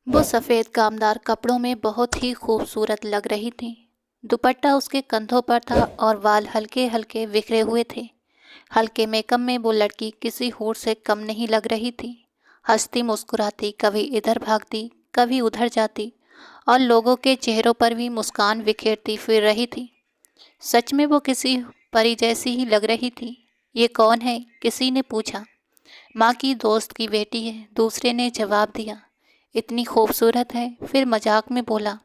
वो सफ़ेद कामदार कपड़ों में बहुत ही खूबसूरत लग रही थी। दुपट्टा उसके कंधों पर था और बाल हल्के हल्के बिखरे हुए थे। हल्के मेकअप में वो लड़की किसी हूर से कम नहीं लग रही थी। हंसती मुस्कुराती, कभी इधर भागती, कभी उधर जाती और लोगों के चेहरों पर भी मुस्कान बिखेरती फिर रही थी। सच में वो किसी परी जैसी ही लग रही थी। ये कौन है? किसी ने पूछा। माँ की दोस्त की बेटी है, दूसरे ने जवाब दिया। इतनी खूबसूरत है? फिर मजाक में बोला।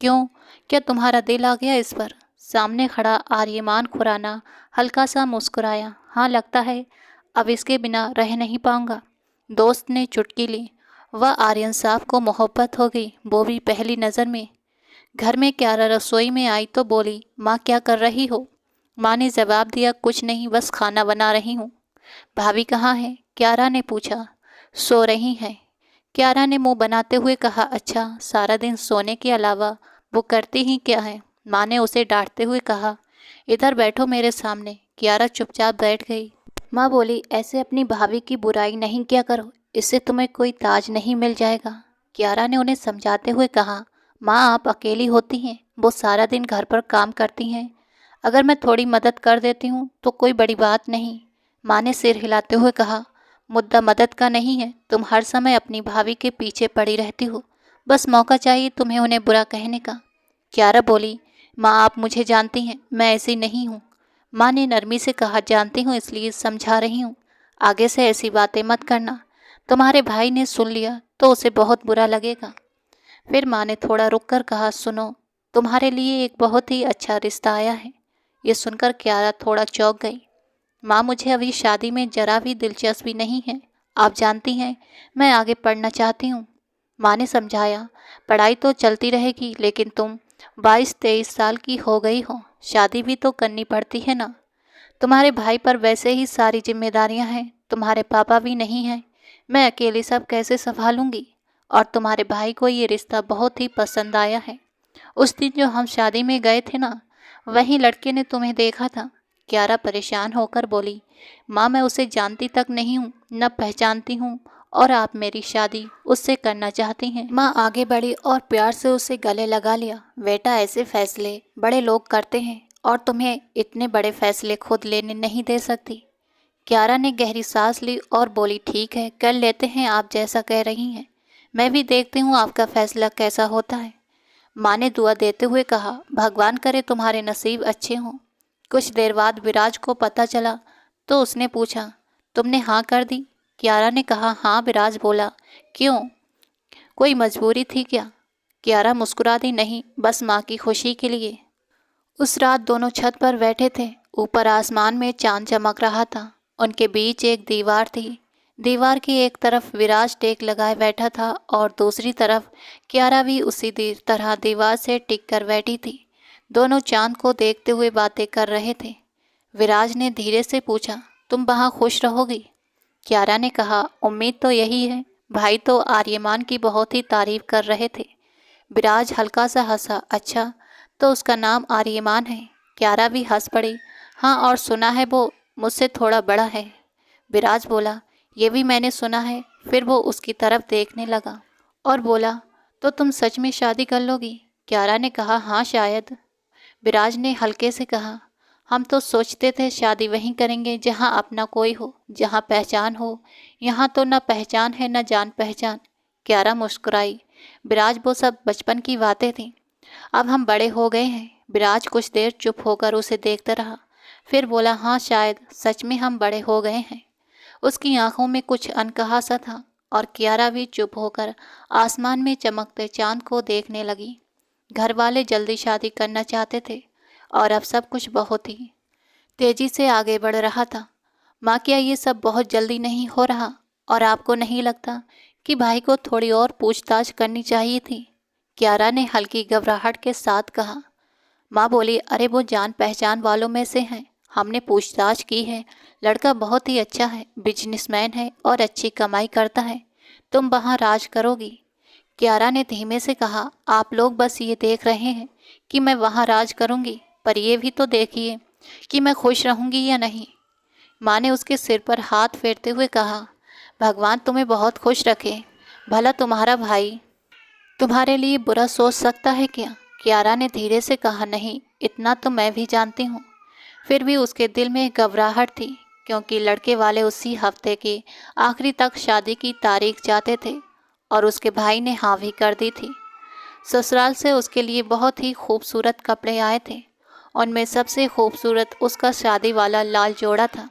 क्यों, क्या तुम्हारा दिल आ गया इस पर? सामने खड़ा आर्यमान खुराना हल्का सा मुस्कुराया। हाँ, लगता है अब इसके बिना रह नहीं पाऊंगा। दोस्त ने चुटकी ली। वह आर्यन साहब को मोहब्बत हो गई, वो भी पहली नज़र में। घर में क्यारा रसोई में आई तो बोली, माँ क्या कर रही हो? माँ ने जवाब दिया, कुछ नहीं, बस खाना बना रही हूँ। भाभी कहाँ है? क्यारा ने पूछा। सो रही हैं। क्यारा ने मुंह बनाते हुए कहा। अच्छा, सारा दिन सोने के अलावा वो करती ही क्या है? माँ ने उसे डांटते हुए कहा। इधर बैठो मेरे सामने। क्यारा चुपचाप बैठ गई। माँ बोली, ऐसे अपनी भाभी की बुराई नहीं किया करो, इससे तुम्हें कोई ताज नहीं मिल जाएगा। क्यारा ने उन्हें समझाते हुए कहा। माँ, आप अकेली होती हैं, वो सारा दिन घर पर काम करती हैं। अगर मैं थोड़ी मदद कर देती हूँ तो कोई बड़ी बात नहीं। माँ ने सिर हिलाते हुए कहा। मुद्दा मदद का नहीं है, तुम हर समय अपनी भाभी के पीछे पड़ी रहती हो। बस मौका चाहिए तुम्हें उन्हें बुरा कहने का। क्यारा बोली, माँ आप मुझे जानती हैं, मैं ऐसी नहीं हूँ। माँ ने नरमी से कहा, जानती हूँ इसलिए समझा रही हूँ। आगे से ऐसी बातें मत करना। तुम्हारे भाई ने सुन लिया तो उसे बहुत बुरा लगेगा। फिर माँ ने थोड़ा रुक कर कहा, सुनो, तुम्हारे लिए एक बहुत ही अच्छा रिश्ता आया है। ये सुनकर क्यारा थोड़ा चौंक गई। माँ, मुझे अभी शादी में जरा भी दिलचस्पी नहीं है। आप जानती हैं, मैं आगे पढ़ना चाहती हूँ। माँ ने समझाया। पढ़ाई तो चलती रहेगी, लेकिन तुम 22-23 साल की हो गई हो, शादी भी तो करनी पड़ती है ना। तुम्हारे भाई पर वैसे ही सारी जिम्मेदारियां हैं, तुम्हारे पापा भी नहीं हैं। मैं अकेली सब कैसे संभालूंगी? और तुम्हारे भाई को ये रिश्ता बहुत ही पसंद आया है। उस दिन जो हम शादी में गए थे ना, वहीं लड़के ने तुम्हें देखा था। क्यारा परेशान होकर बोली, माँ मैं उसे जानती तक नहीं हूँ, न पहचानती हूँ, और आप मेरी शादी उससे करना चाहती हैं। माँ आगे बढ़ी और प्यार से उसे गले लगा लिया। बेटा, ऐसे फैसले बड़े लोग करते हैं और तुम्हें इतने बड़े फैसले खुद लेने नहीं दे सकती। क्यारा ने गहरी सांस ली और बोली, ठीक है, कर लेते हैं आप जैसा कह रही हैं। मैं भी देखती हूँ आपका फैसला कैसा होता है। माँ ने दुआ देते हुए कहा, भगवान करे तुम्हारे नसीब अच्छे हों। कुछ देर बाद विराज को पता चला तो उसने पूछा, तुमने हाँ कर दी? क्यारा ने कहा, हाँ। विराज बोला, क्यों, कोई मजबूरी थी क्या? क्यारा मुस्कुरा दी, नहीं, बस माँ की खुशी के लिए। उस रात दोनों छत पर बैठे थे। ऊपर आसमान में चांद चमक रहा था। उनके बीच एक दीवार थी। दीवार की एक तरफ विराज टेक लगाए बैठा था और दूसरी तरफ क्यारा भी उसी तरह दीवार से टिक कर बैठी थी। दोनों चांद को देखते हुए बातें कर रहे थे। विराज ने धीरे से पूछा, तुम वहाँ खुश रहोगी? क्यारा ने कहा, उम्मीद तो यही है। भाई तो आर्यमान की बहुत ही तारीफ कर रहे थे। विराज हल्का सा हंसा। अच्छा, तो उसका नाम आर्यमान है? क्यारा भी हंस पड़ी। हाँ, और सुना है वो मुझसे थोड़ा बड़ा है। विराज बोला, ये भी मैंने सुना है। फिर वो उसकी तरफ देखने लगा और बोला, तो तुम सच में शादी कर लोगी? क्यारा ने कहा, हाँ शायद। विराज ने हल्के से कहा, हम तो सोचते थे शादी वहीं करेंगे जहाँ अपना कोई हो, जहाँ पहचान हो। यहाँ तो न पहचान है न जान पहचान। क्यारा मुस्कुराई। विराज, वो सब बचपन की बातें थीं, अब हम बड़े हो गए हैं। विराज कुछ देर चुप होकर उसे देखता रहा, फिर बोला, हाँ शायद सच में हम बड़े हो गए हैं। उसकी आंखों में कुछ अनकहा सा था और क्यारा भी चुप होकर आसमान में चमकते चांद को देखने लगी। घर वाले जल्दी शादी करना चाहते थे और अब सब कुछ बहुत ही तेजी से आगे बढ़ रहा था। माँ, क्या ये सब बहुत जल्दी नहीं हो रहा? और आपको नहीं लगता कि भाई को थोड़ी और पूछताछ करनी चाहिए थी? क्यारा ने हल्की घबराहट के साथ कहा। माँ बोली, अरे वो जान पहचान वालों में से हैं, हमने पूछताछ की है। लड़का बहुत ही अच्छा है, बिजनेसमैन है और अच्छी कमाई करता है। तुम वहाँ राज करोगी? क्यारा ने धीमे से कहा, आप लोग बस ये देख रहे हैं कि मैं वहाँ राज करूँगी, पर ये भी तो देखिए कि मैं खुश रहूँगी या नहीं। माँ ने उसके सिर पर हाथ फेरते हुए कहा, भगवान तुम्हें बहुत खुश रखे। भला तुम्हारा भाई तुम्हारे लिए बुरा सोच सकता है क्या? कियारा ने धीरे से कहा। नहीं, इतना तो मैं भी जानती हूँ। फिर भी उसके दिल में घबराहट थी, क्योंकि लड़के वाले उसी हफ्ते के आखिरी तक शादी की तारीख चाहते थे और उसके भाई ने हाँ भी कर दी थी। ससुराल से उसके लिए बहुत ही खूबसूरत कपड़े आए थे। उनमें सबसे खूबसूरत उसका शादी वाला लाल जोड़ा था।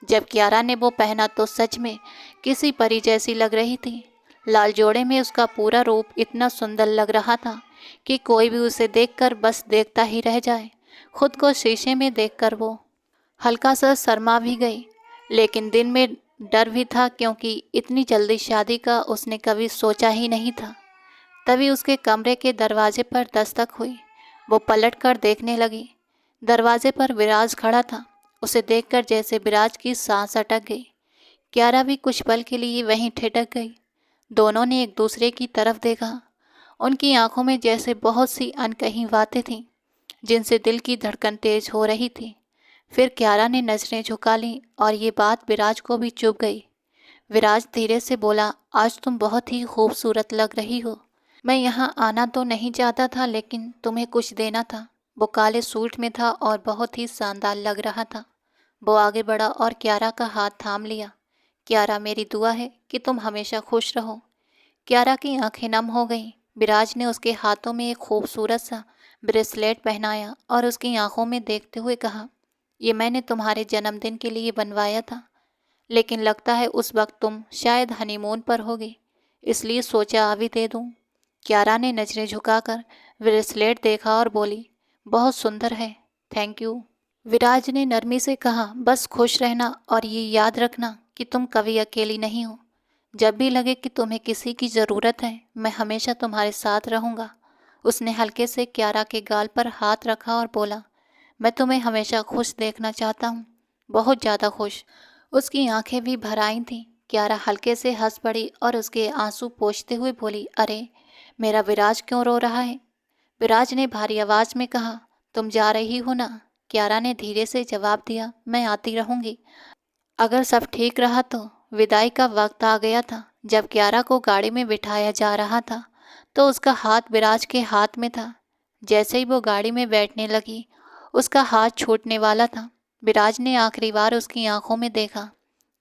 जब कियारा ने वो पहना तो सच में किसी परी जैसी लग रही थी। लाल जोड़े में उसका पूरा रूप इतना सुंदर लग रहा था कि कोई भी उसे देखकर बस देखता ही रह जाए। खुद को शीशे में देखकर वो हल्का सा शर्मा भी गई, लेकिन दिन में डर भी था, क्योंकि इतनी जल्दी शादी का उसने कभी सोचा ही नहीं था। तभी उसके कमरे के दरवाजे पर दस्तक हुई। वो पलट कर देखने लगी। दरवाजे पर विराज खड़ा था। उसे देखकर जैसे विराज की सांस अटक गई। कियारा भी कुछ पल के लिए वहीं ठिठक गई। दोनों ने एक दूसरे की तरफ देखा। उनकी आंखों में जैसे बहुत सी अनकही बातें थीं, जिनसे दिल की धड़कन तेज हो रही थी। फिर कियारा ने नजरें झुका लीं और ये बात विराज को भी चुभ गई। विराज धीरे से बोला, आज तुम बहुत ही खूबसूरत लग रही हो। मैं यहाँ आना तो नहीं चाहता था, लेकिन तुम्हें कुछ देना था। वो काले सूट में था और बहुत ही शानदार लग रहा था। वो आगे बढ़ा और कियारा का हाथ थाम लिया। कियारा, मेरी दुआ है कि तुम हमेशा खुश रहो। कियारा की आंखें नम हो गईं। विराज ने उसके हाथों में एक खूबसूरत सा ब्रेसलेट पहनाया और उसकी आंखों में देखते हुए कहा, ये मैंने तुम्हारे जन्मदिन के लिए बनवाया था, लेकिन लगता है उस वक्त तुम शायद हनीमून पर होगे, इसलिए सोचा अभी दे दूं। कियारा ने नजरें झुकाकर ब्रेसलेट देखा और बोली, बहुत सुंदर है, थैंक यू। विराज ने नरमी से कहा, बस खुश रहना और ये याद रखना कि तुम कभी अकेली नहीं हो। जब भी लगे कि तुम्हें किसी की ज़रूरत है, मैं हमेशा तुम्हारे साथ रहूँगा। उसने हल्के से कियारा के गाल पर हाथ रखा और बोला, मैं तुम्हें हमेशा खुश देखना चाहता हूँ, बहुत ज़्यादा खुश। उसकी आंखें भी भर आई थीं। कियारा हल्के से हंस पड़ी और उसके आंसू पोंछते हुए बोली, अरे मेरा विराज क्यों रो रहा है? विराज ने भारी आवाज में कहा, तुम जा रही हो ना? कियारा ने धीरे से जवाब दिया, मैं आती रहूंगी अगर सब ठीक रहा तो। विदाई का वक्त आ गया था। जब कियारा को गाड़ी में बिठाया जा रहा था तो उसका हाथ विराज के हाथ में था। जैसे ही वो गाड़ी में बैठने लगी, उसका हाथ छूटने वाला था। विराज ने आखिरी बार उसकी आंखों में देखा।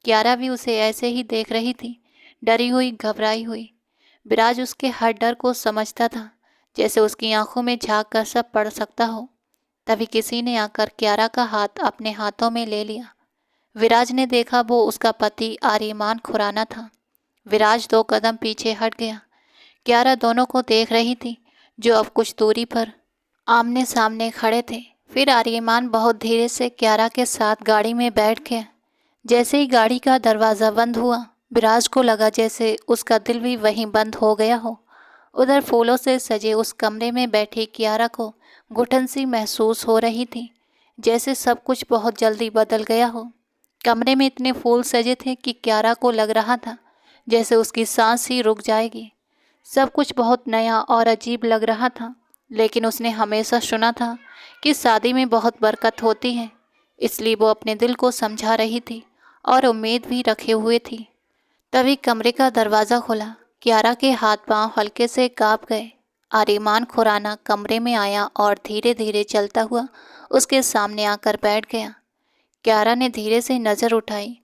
कियारा भी उसे ऐसे ही देख रही थी, डरी हुई, घबराई हुई। विराज उसके हर डर को समझता था, जैसे उसकी आंखों में झांक कर सब पढ़ सकता हो। तभी किसी ने आकर कियारा का हाथ अपने हाथों में ले लिया। विराज ने देखा वो उसका पति आर्यमान खुराना था। विराज 2 कदम पीछे हट गया। कियारा दोनों को देख रही थी, जो अब कुछ दूरी पर आमने सामने खड़े थे। फिर आर्यमान बहुत धीरे से कियारा के साथ गाड़ी में बैठ गया। जैसे ही गाड़ी का दरवाज़ा बंद हुआ, विराज को लगा जैसे उसका दिल भी वहीं बंद हो गया हो। उधर फूलों से सजे उस कमरे में बैठी कियारा को घुटन सी महसूस हो रही थी, जैसे सब कुछ बहुत जल्दी बदल गया हो। कमरे में इतने फूल सजे थे कि कियारा को लग रहा था जैसे उसकी सांस ही रुक जाएगी। सब कुछ बहुत नया और अजीब लग रहा था, लेकिन उसने हमेशा सुना था कि शादी में बहुत बरकत होती है, इसलिए वो अपने दिल को समझा रही थी और उम्मीद भी रखे हुए थी। तभी कमरे का दरवाज़ा खुला। कियारा के हाथ पांव हल्के से कांप गए। आर्यमान खुराना कमरे में आया और धीरे धीरे चलता हुआ उसके सामने आकर बैठ गया। कियारा ने धीरे से नज़र उठाई।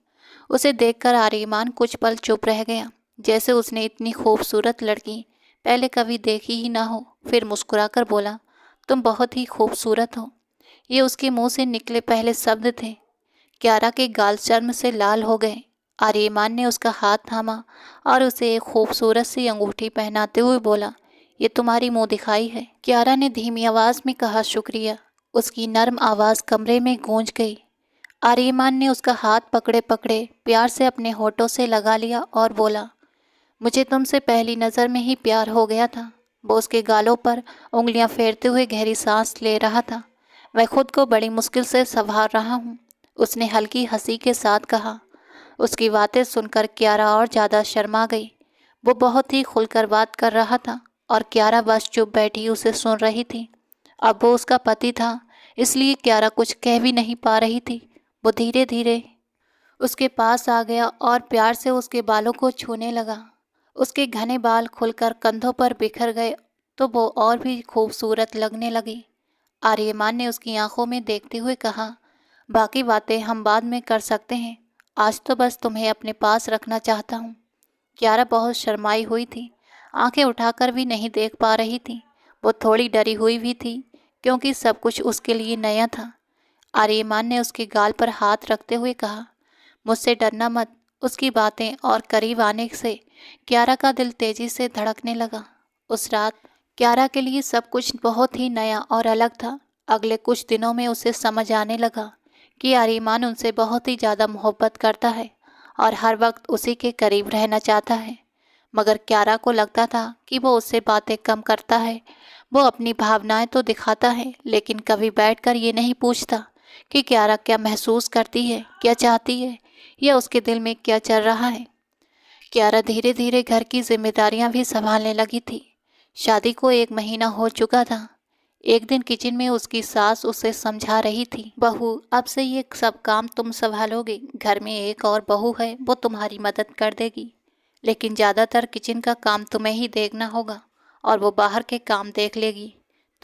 उसे देखकर आर्यमान कुछ पल चुप रह गया, जैसे उसने इतनी खूबसूरत लड़की पहले कभी देखी ही ना हो। फिर मुस्कुराकर बोला, तुम बहुत ही खूबसूरत हो। ये उसके मुंह से निकले पहले शब्द थे। कियारा के गाल शर्म से लाल हो गए। आर्यमान ने उसका हाथ थामा और उसे एक खूबसूरत सी अंगूठी पहनाते हुए बोला, ये तुम्हारी मुंह दिखाई है। कियारा ने धीमी आवाज़ में कहा, शुक्रिया। उसकी नर्म आवाज़ कमरे में गूंज गई। आर्यमान ने उसका हाथ पकड़े पकड़े प्यार से अपने होठों से लगा लिया और बोला, मुझे तुमसे पहली नज़र में ही प्यार हो गया था। वो उसके गालों पर उंगलियां फेरते हुए गहरी सांस ले रहा था। मैं खुद को बड़ी मुश्किल से संभाल रहा हूँ, उसने हल्की हंसी के साथ कहा। उसकी बातें सुनकर कियारा और ज़्यादा शर्मा गई। वो बहुत ही खुलकर बात कर रहा था और कियारा बस चुप बैठी उसे सुन रही थी। अब वो उसका पति था, इसलिए कियारा कुछ कह भी नहीं पा रही थी। वो धीरे धीरे उसके पास आ गया और प्यार से उसके बालों को छूने लगा। उसके घने बाल खुलकर कंधों पर बिखर गए तो वो और भी खूबसूरत लगने लगी। आर्यमान ने उसकी आंखों में देखते हुए कहा, बाकी बातें हम बाद में कर सकते हैं, आज तो बस तुम्हें अपने पास रखना चाहता हूँ। क्यारा बहुत शर्माई हुई थी, आंखें उठाकर भी नहीं देख पा रही थी। वो थोड़ी डरी हुई भी थी क्योंकि सब कुछ उसके लिए नया था। आर्यमान ने उसके गाल पर हाथ रखते हुए कहा, मुझसे डरना मत। उसकी बातें और करीब आने से क्यारा का दिल तेजी से धड़कने लगा। उस रात क्यारा के लिए सब कुछ बहुत ही नया और अलग था। अगले कुछ दिनों में उसे समझ आने लगा कि आर्यमान उनसे बहुत ही ज़्यादा मोहब्बत करता है और हर वक्त उसी के करीब रहना चाहता है। मगर क्यारा को लगता था कि वो उससे बातें कम करता है। वो अपनी भावनाएं तो दिखाता है लेकिन कभी बैठकर ये नहीं पूछता कि क्यारा क्या महसूस करती है, क्या चाहती है या उसके दिल में क्या चल रहा है। क्यारा धीरे धीरे घर की जिम्मेदारियां भी संभालने लगी थी। शादी को 1 महीना हो चुका था। एक दिन किचन में उसकी सास उसे समझा रही थी, बहू अब से ये सब काम तुम संभालोगे, घर में एक और बहू है वो तुम्हारी मदद कर देगी, लेकिन ज़्यादातर किचन का काम तुम्हें ही देखना होगा और वो बाहर के काम देख लेगी।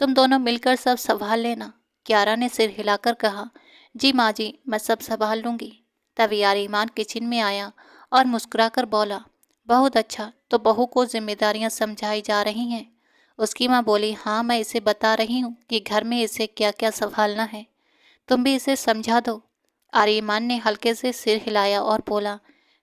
तुम दोनों मिलकर सब संभाल लेना। क्यारा ने सिर हिलाकर कहा, जी माँ जी, मैं सब संभाल लूँगी। तभी आर्यमान किचन में आया और मुस्कुराकर बोला, बहुत अच्छा, तो बहू को जिम्मेदारियां समझाई जा रही हैं। उसकी माँ बोली, हाँ मैं इसे बता रही हूँ कि घर में इसे क्या क्या संभालना है, तुम भी इसे समझा दो। आर्यमान ने हल्के से सिर हिलाया और बोला,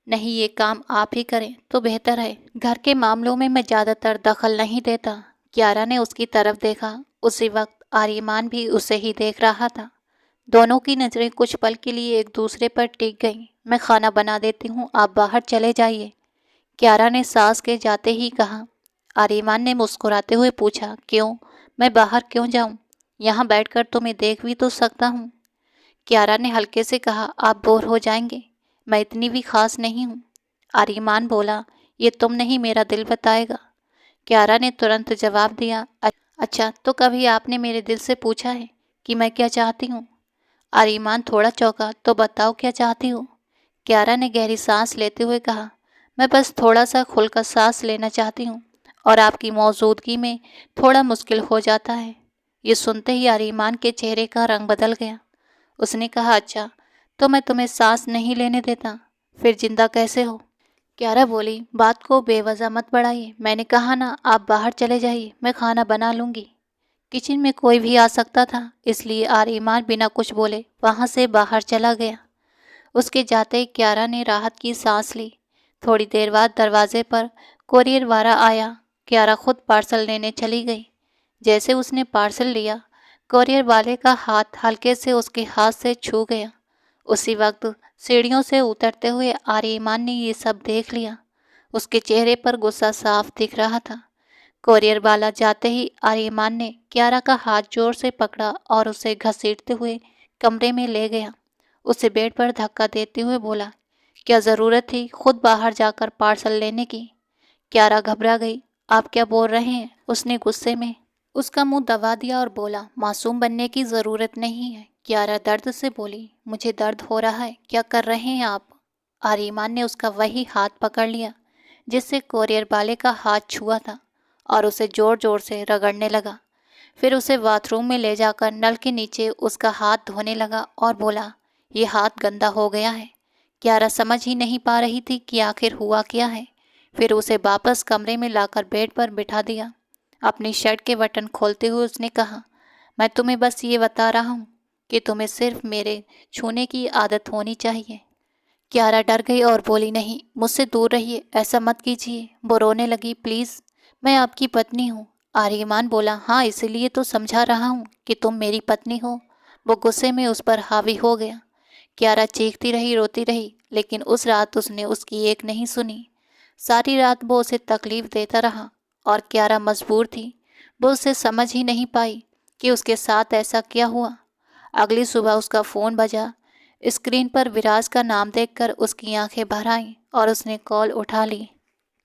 नहीं, ये काम आप ही करें तो बेहतर है, घर के मामलों में मैं ज़्यादातर दखल नहीं देता। क्यारा ने उसकी तरफ देखा। उसी वक्त आर्यमान भी उसे ही देख रहा था। दोनों की नज़रें कुछ पल के लिए एक दूसरे पर टिक गईं। मैं खाना बना देती हूँ, आप बाहर चले जाइए, क्यारा ने सास के जाते ही कहा। आर्यमान ने मुस्कुराते हुए पूछा, क्यों, मैं बाहर क्यों जाऊं, यहाँ बैठकर तुम्हें देख भी तो सकता हूँ। क्यारा ने हल्के से कहा, आप बोर हो जाएंगे, मैं इतनी भी खास नहीं हूँ। आर्यमान बोला, ये तुम नहीं मेरा दिल बताएगा। क्यारा ने तुरंत जवाब दिया, अच्छा, तो कभी आपने मेरे दिल से पूछा है कि मैं क्या चाहती हूँ? आर्यमान थोड़ा चौंका, तो बताओ क्या चाहती हो? क्यारा ने गहरी सांस लेते हुए कहा, मैं बस थोड़ा सा खुलकर सांस लेना चाहती हूँ और आपकी मौजूदगी में थोड़ा मुश्किल हो जाता है। ये सुनते ही आर्यमान के चेहरे का रंग बदल गया। उसने कहा, अच्छा, तो मैं तुम्हें सांस नहीं लेने देता, फिर जिंदा कैसे हो? क्यारा बोली, बात को बेवजह मत बढ़ाइए, मैंने कहा ना, आप बाहर चले जाइए, मैं खाना बना लूँगी। किचन में कोई भी आ सकता था, इसलिए आर्यमान बिना कुछ बोले वहाँ से बाहर चला गया। उसके जाते ही क्यारा ने राहत की सांस ली। थोड़ी देर बाद दरवाजे पर कोरियर वाला आया। क्यारा खुद पार्सल लेने चली गई। जैसे उसने पार्सल लिया, कोरियर वाले का हाथ हल्के से उसके हाथ से छू गया। उसी वक्त सीढ़ियों से उतरते हुए आर्यमान ने ये सब देख लिया। उसके चेहरे पर गुस्सा साफ दिख रहा था। कोरियर वाला जाते ही आर्यमान ने क्यारा का हाथ जोर से पकड़ा और उसे घसीटते हुए कमरे में ले गया। उसे बेड पर धक्का देते हुए बोला, क्या ज़रूरत थी खुद बाहर जाकर पार्सल लेने की? क्यारा घबरा गई। आप क्या बोल रहे हैं? उसने गुस्से में उसका मुंह दबा दिया और बोला, मासूम बनने की ज़रूरत नहीं है। क्यारा दर्द से बोली, मुझे दर्द हो रहा है, क्या कर रहे हैं आप? आर्यमान ने उसका वही हाथ पकड़ लिया जिससे कोरियर वाले का हाथ छुआ था और उसे जोर जोर से रगड़ने लगा। फिर उसे बाथरूम में ले जाकर नल के नीचे उसका हाथ धोने लगा और बोला, ये हाथ गंदा हो गया है। क्यारा समझ ही नहीं पा रही थी कि आखिर हुआ क्या है। फिर उसे वापस कमरे में लाकर बेड पर बिठा दिया। अपनी शर्ट के बटन खोलते हुए उसने कहा, मैं तुम्हें बस ये बता रहा हूँ कि तुम्हें सिर्फ मेरे छूने की आदत होनी चाहिए। क्यारा डर गई और बोली, नहीं, मुझसे दूर रहिए, ऐसा मत कीजिए। वो रोने लगी, प्लीज़, मैं आपकी पत्नी हूँ। आर्यमान बोला, हाँ, इसीलिए तो समझा रहा हूँ कि तुम मेरी पत्नी हो। वो गुस्से में उस पर हावी हो गया। क्यारा चीखती रही, रोती रही, लेकिन उस रात उसने उसकी एक नहीं सुनी। सारी रात वो उसे तकलीफ देता रहा और क्यारा मजबूर थी। वो उसे समझ ही नहीं पाई कि उसके साथ ऐसा क्या हुआ। अगली सुबह उसका फ़ोन बजा। स्क्रीन पर विराज का नाम देखकर उसकी आंखें भर आईं और उसने कॉल उठा ली।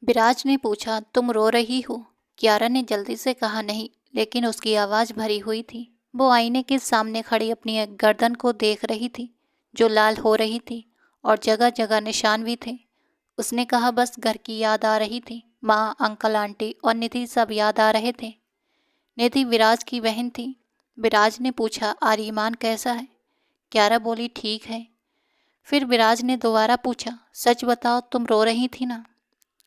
विराज ने पूछा, तुम रो रही हो? क्यारा ने जल्दी से कहा, नहीं, लेकिन उसकी आवाज़ भरी हुई थी। वो आईने के सामने खड़ी अपनी एक गर्दन को देख रही थी जो लाल हो रही थी और जगह जगह निशान भी थे। उसने कहा, बस घर की याद आ रही थी, माँ, अंकल, आंटी और निधि सब याद आ रहे थे। निधि विराज की बहन थी। विराज ने पूछा, आर्यमान कैसा है? क्यारा बोली, ठीक है। फिर विराज ने दोबारा पूछा, सच बताओ तुम रो रही थी ना?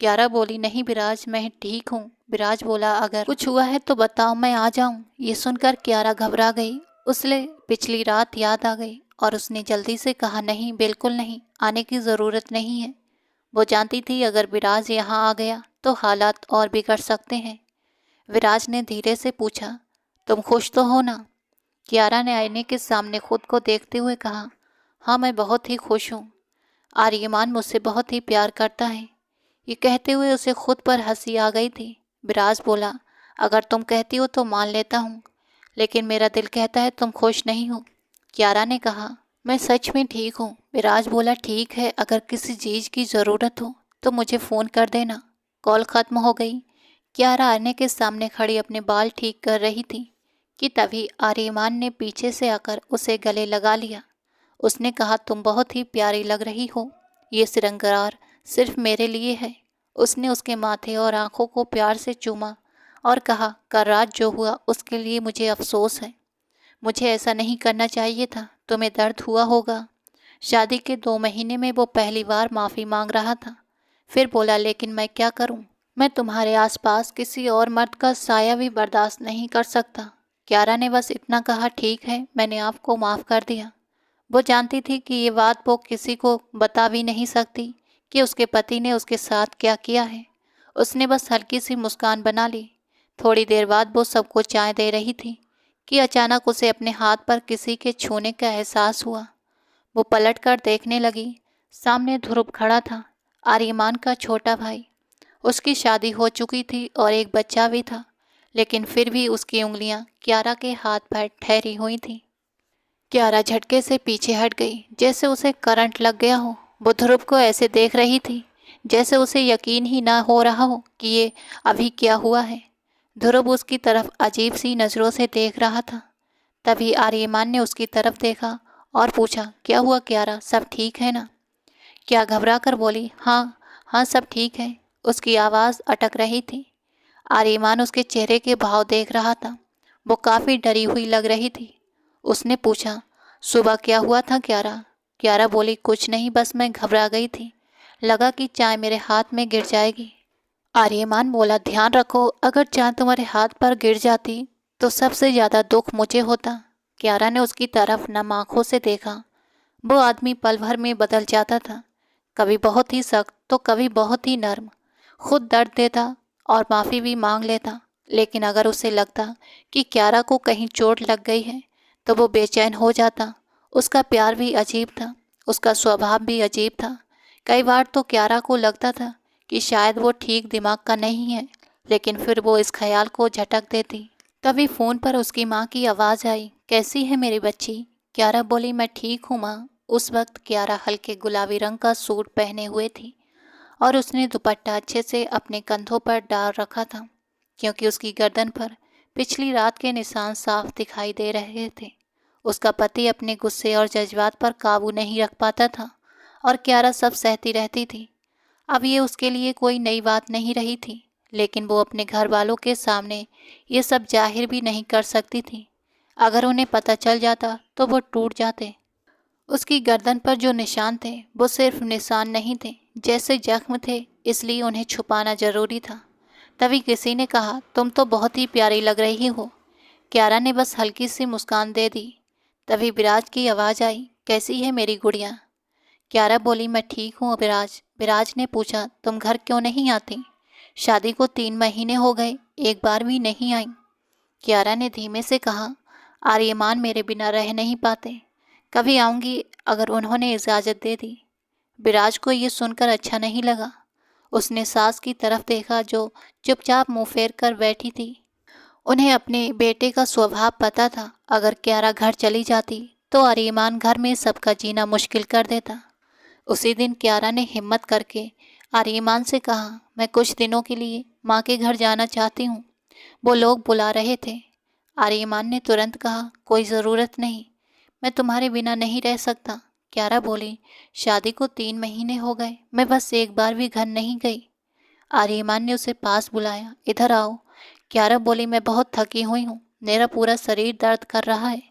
क्यारा बोली, नहीं विराज, मैं ठीक हूँ। विराज बोला, अगर कुछ हुआ है तो बताओ, मैं आ जाऊँ। ये सुनकर क्यारा घबरा गई। उसे पिछली रात याद आ गई और उसने जल्दी से कहा, नहीं, बिल्कुल नहीं, आने की ज़रूरत नहीं है। वो जानती थी अगर विराज यहाँ आ गया तो हालात और बिगड़ सकते हैं। विराज ने धीरे से पूछा, तुम खुश तो हो ना? क्यारा ने आईने के सामने खुद को देखते हुए कहा, हाँ, मैं बहुत ही खुश हूँ। आर्यमान मुझसे बहुत ही प्यार करता है। ये कहते हुए उसे खुद पर हंसी आ गई थी। विराज बोला, अगर तुम कहती हो तो मान लेता हूँ, लेकिन मेरा दिल कहता है तुम खुश नहीं हो। क्यारा ने कहा, मैं सच में ठीक हूँ। विराज बोला, ठीक है, अगर किसी चीज़ की ज़रूरत हो तो मुझे फ़ोन कर देना। कॉल ख़त्म हो गई। क्यारा आईने के सामने खड़ी अपने बाल ठीक कर रही थी कि तभी आर्यमान ने पीछे से आकर उसे गले लगा लिया। उसने कहा, तुम बहुत ही प्यारी लग रही हो। ये श्रृंगार सिर्फ मेरे लिए है। उसने उसके माथे और आंखों को प्यार से चूमा और कहा, कल रात जो हुआ उसके लिए मुझे अफसोस है। मुझे ऐसा नहीं करना चाहिए था। तुम्हें दर्द हुआ होगा। शादी के 2 महीने में वो पहली बार माफ़ी मांग रहा था। फिर बोला, लेकिन मैं क्या करूं? मैं तुम्हारे आसपास किसी और मर्द का साया भी बर्दाश्त नहीं कर सकता। क्यारा ने बस इतना कहा, ठीक है, मैंने आपको माफ़ कर दिया। वो जानती थी कि ये बात वो किसी को बता भी नहीं सकती कि उसके पति ने उसके साथ क्या किया है। उसने बस हल्की सी मुस्कान बना ली। थोड़ी देर बाद वो सबको चाय दे रही थी कि अचानक उसे अपने हाथ पर किसी के छूने का एहसास हुआ। वो पलटकर देखने लगी। सामने ध्रुव खड़ा था, आर्यमान का छोटा भाई। उसकी शादी हो चुकी थी और एक बच्चा भी था, लेकिन फिर भी उसकी उंगलियां क्यारा के हाथ पर ठहरी हुई थीं। क्यारा झटके से पीछे हट गई, जैसे उसे करंट लग गया हो। वो ध्रुव को ऐसे देख रही थी जैसे उसे यकीन ही ना हो रहा हो कि ये अभी क्या हुआ है। ध्रुव उसकी तरफ अजीब सी नज़रों से देख रहा था। तभी आर्यमान ने उसकी तरफ देखा और पूछा, क्या हुआ क्यारा, सब ठीक है ना? क्या घबरा कर बोली, हाँ हाँ, सब ठीक है। उसकी आवाज़ अटक रही थी। आर्यमान उसके चेहरे के भाव देख रहा था। वो काफ़ी डरी हुई लग रही थी। उसने पूछा, सुबह क्या हुआ था क्यारा? क्यारा बोली, कुछ नहीं, बस मैं घबरा गई थी। लगा कि चाय मेरे हाथ में गिर जाएगी। आर्यमान बोला, ध्यान रखो, अगर चाय तुम्हारे हाथ पर गिर जाती तो सबसे ज़्यादा दुख मुझे होता। क्यारा ने उसकी तरफ नम आंखों से देखा। वो आदमी पल भर में बदल जाता था, कभी बहुत ही सख्त तो कभी बहुत ही नर्म। खुद दर्द देता और माफ़ी भी मांग लेता, लेकिन अगर उसे लगता कि क्यारा को कहीं चोट लग गई है तो वो बेचैन हो जाता। उसका प्यार भी अजीब था, उसका स्वभाव भी अजीब था। कई बार तो क्यारा को लगता था कि शायद वो ठीक दिमाग का नहीं है, लेकिन फिर वो इस ख्याल को झटक देती। तभी फ़ोन पर उसकी माँ की आवाज़ आई, कैसी है मेरी बच्ची? क्यारा बोली, मैं ठीक हूँ माँ। उस वक्त क्यारा हल्के गुलाबी रंग का सूट पहने हुए थी और उसने दुपट्टा अच्छे से अपने कंधों पर डाल रखा था, क्योंकि उसकी गर्दन पर पिछली रात के निशान साफ दिखाई दे रहे थे। उसका पति अपने गुस्से और जज्बात पर काबू नहीं रख पाता था और क्यारा सब सहती रहती थी। अब ये उसके लिए कोई नई बात नहीं रही थी, लेकिन वो अपने घर वालों के सामने ये सब जाहिर भी नहीं कर सकती थी। अगर उन्हें पता चल जाता तो वो टूट जाते। उसकी गर्दन पर जो निशान थे वो सिर्फ निशान नहीं थे, जैसे जख्म थे, इसलिए उन्हें छुपाना जरूरी था। तभी किसी ने कहा, तुम तो बहुत ही प्यारी लग रही हो। क्यारा ने बस हल्की सी मुस्कान दे दी। तभी विराज की आवाज़ आई, कैसी है मेरी गुड़िया? क्यारा बोली, मैं ठीक हूँ विराज। विराज ने पूछा, तुम घर क्यों नहीं आती? शादी को 3 महीने हो गए, एक बार भी नहीं आई। क्यारा ने धीमे से कहा, आर्यमान मेरे बिना रह नहीं पाते। कभी आऊँगी अगर उन्होंने इजाज़त दे दी। विराज को ये सुनकर अच्छा नहीं लगा। उसने सास की तरफ देखा जो चुपचाप मुंह फेर कर बैठी थी। उन्हें अपने बेटे का स्वभाव पता था, अगर क्यारा घर चली जाती तो आर्यमान घर में सबका जीना मुश्किल कर देता। उसी दिन क्यारा ने हिम्मत करके आर्यमान से कहा, मैं कुछ दिनों के लिए माँ के घर जाना चाहती हूँ, वो लोग बुला रहे थे। आर्यमान ने तुरंत कहा, कोई ज़रूरत नहीं, मैं तुम्हारे बिना नहीं रह सकता। क्यारा बोली, शादी को 3 महीने हो गए, मैं बस एक बार भी घर नहीं गई। आर्यमान ने उसे पास बुलाया। इधर आओ। क्यारा बोली, मैं बहुत थकी हुई हूँ, मेरा पूरा शरीर दर्द कर रहा है।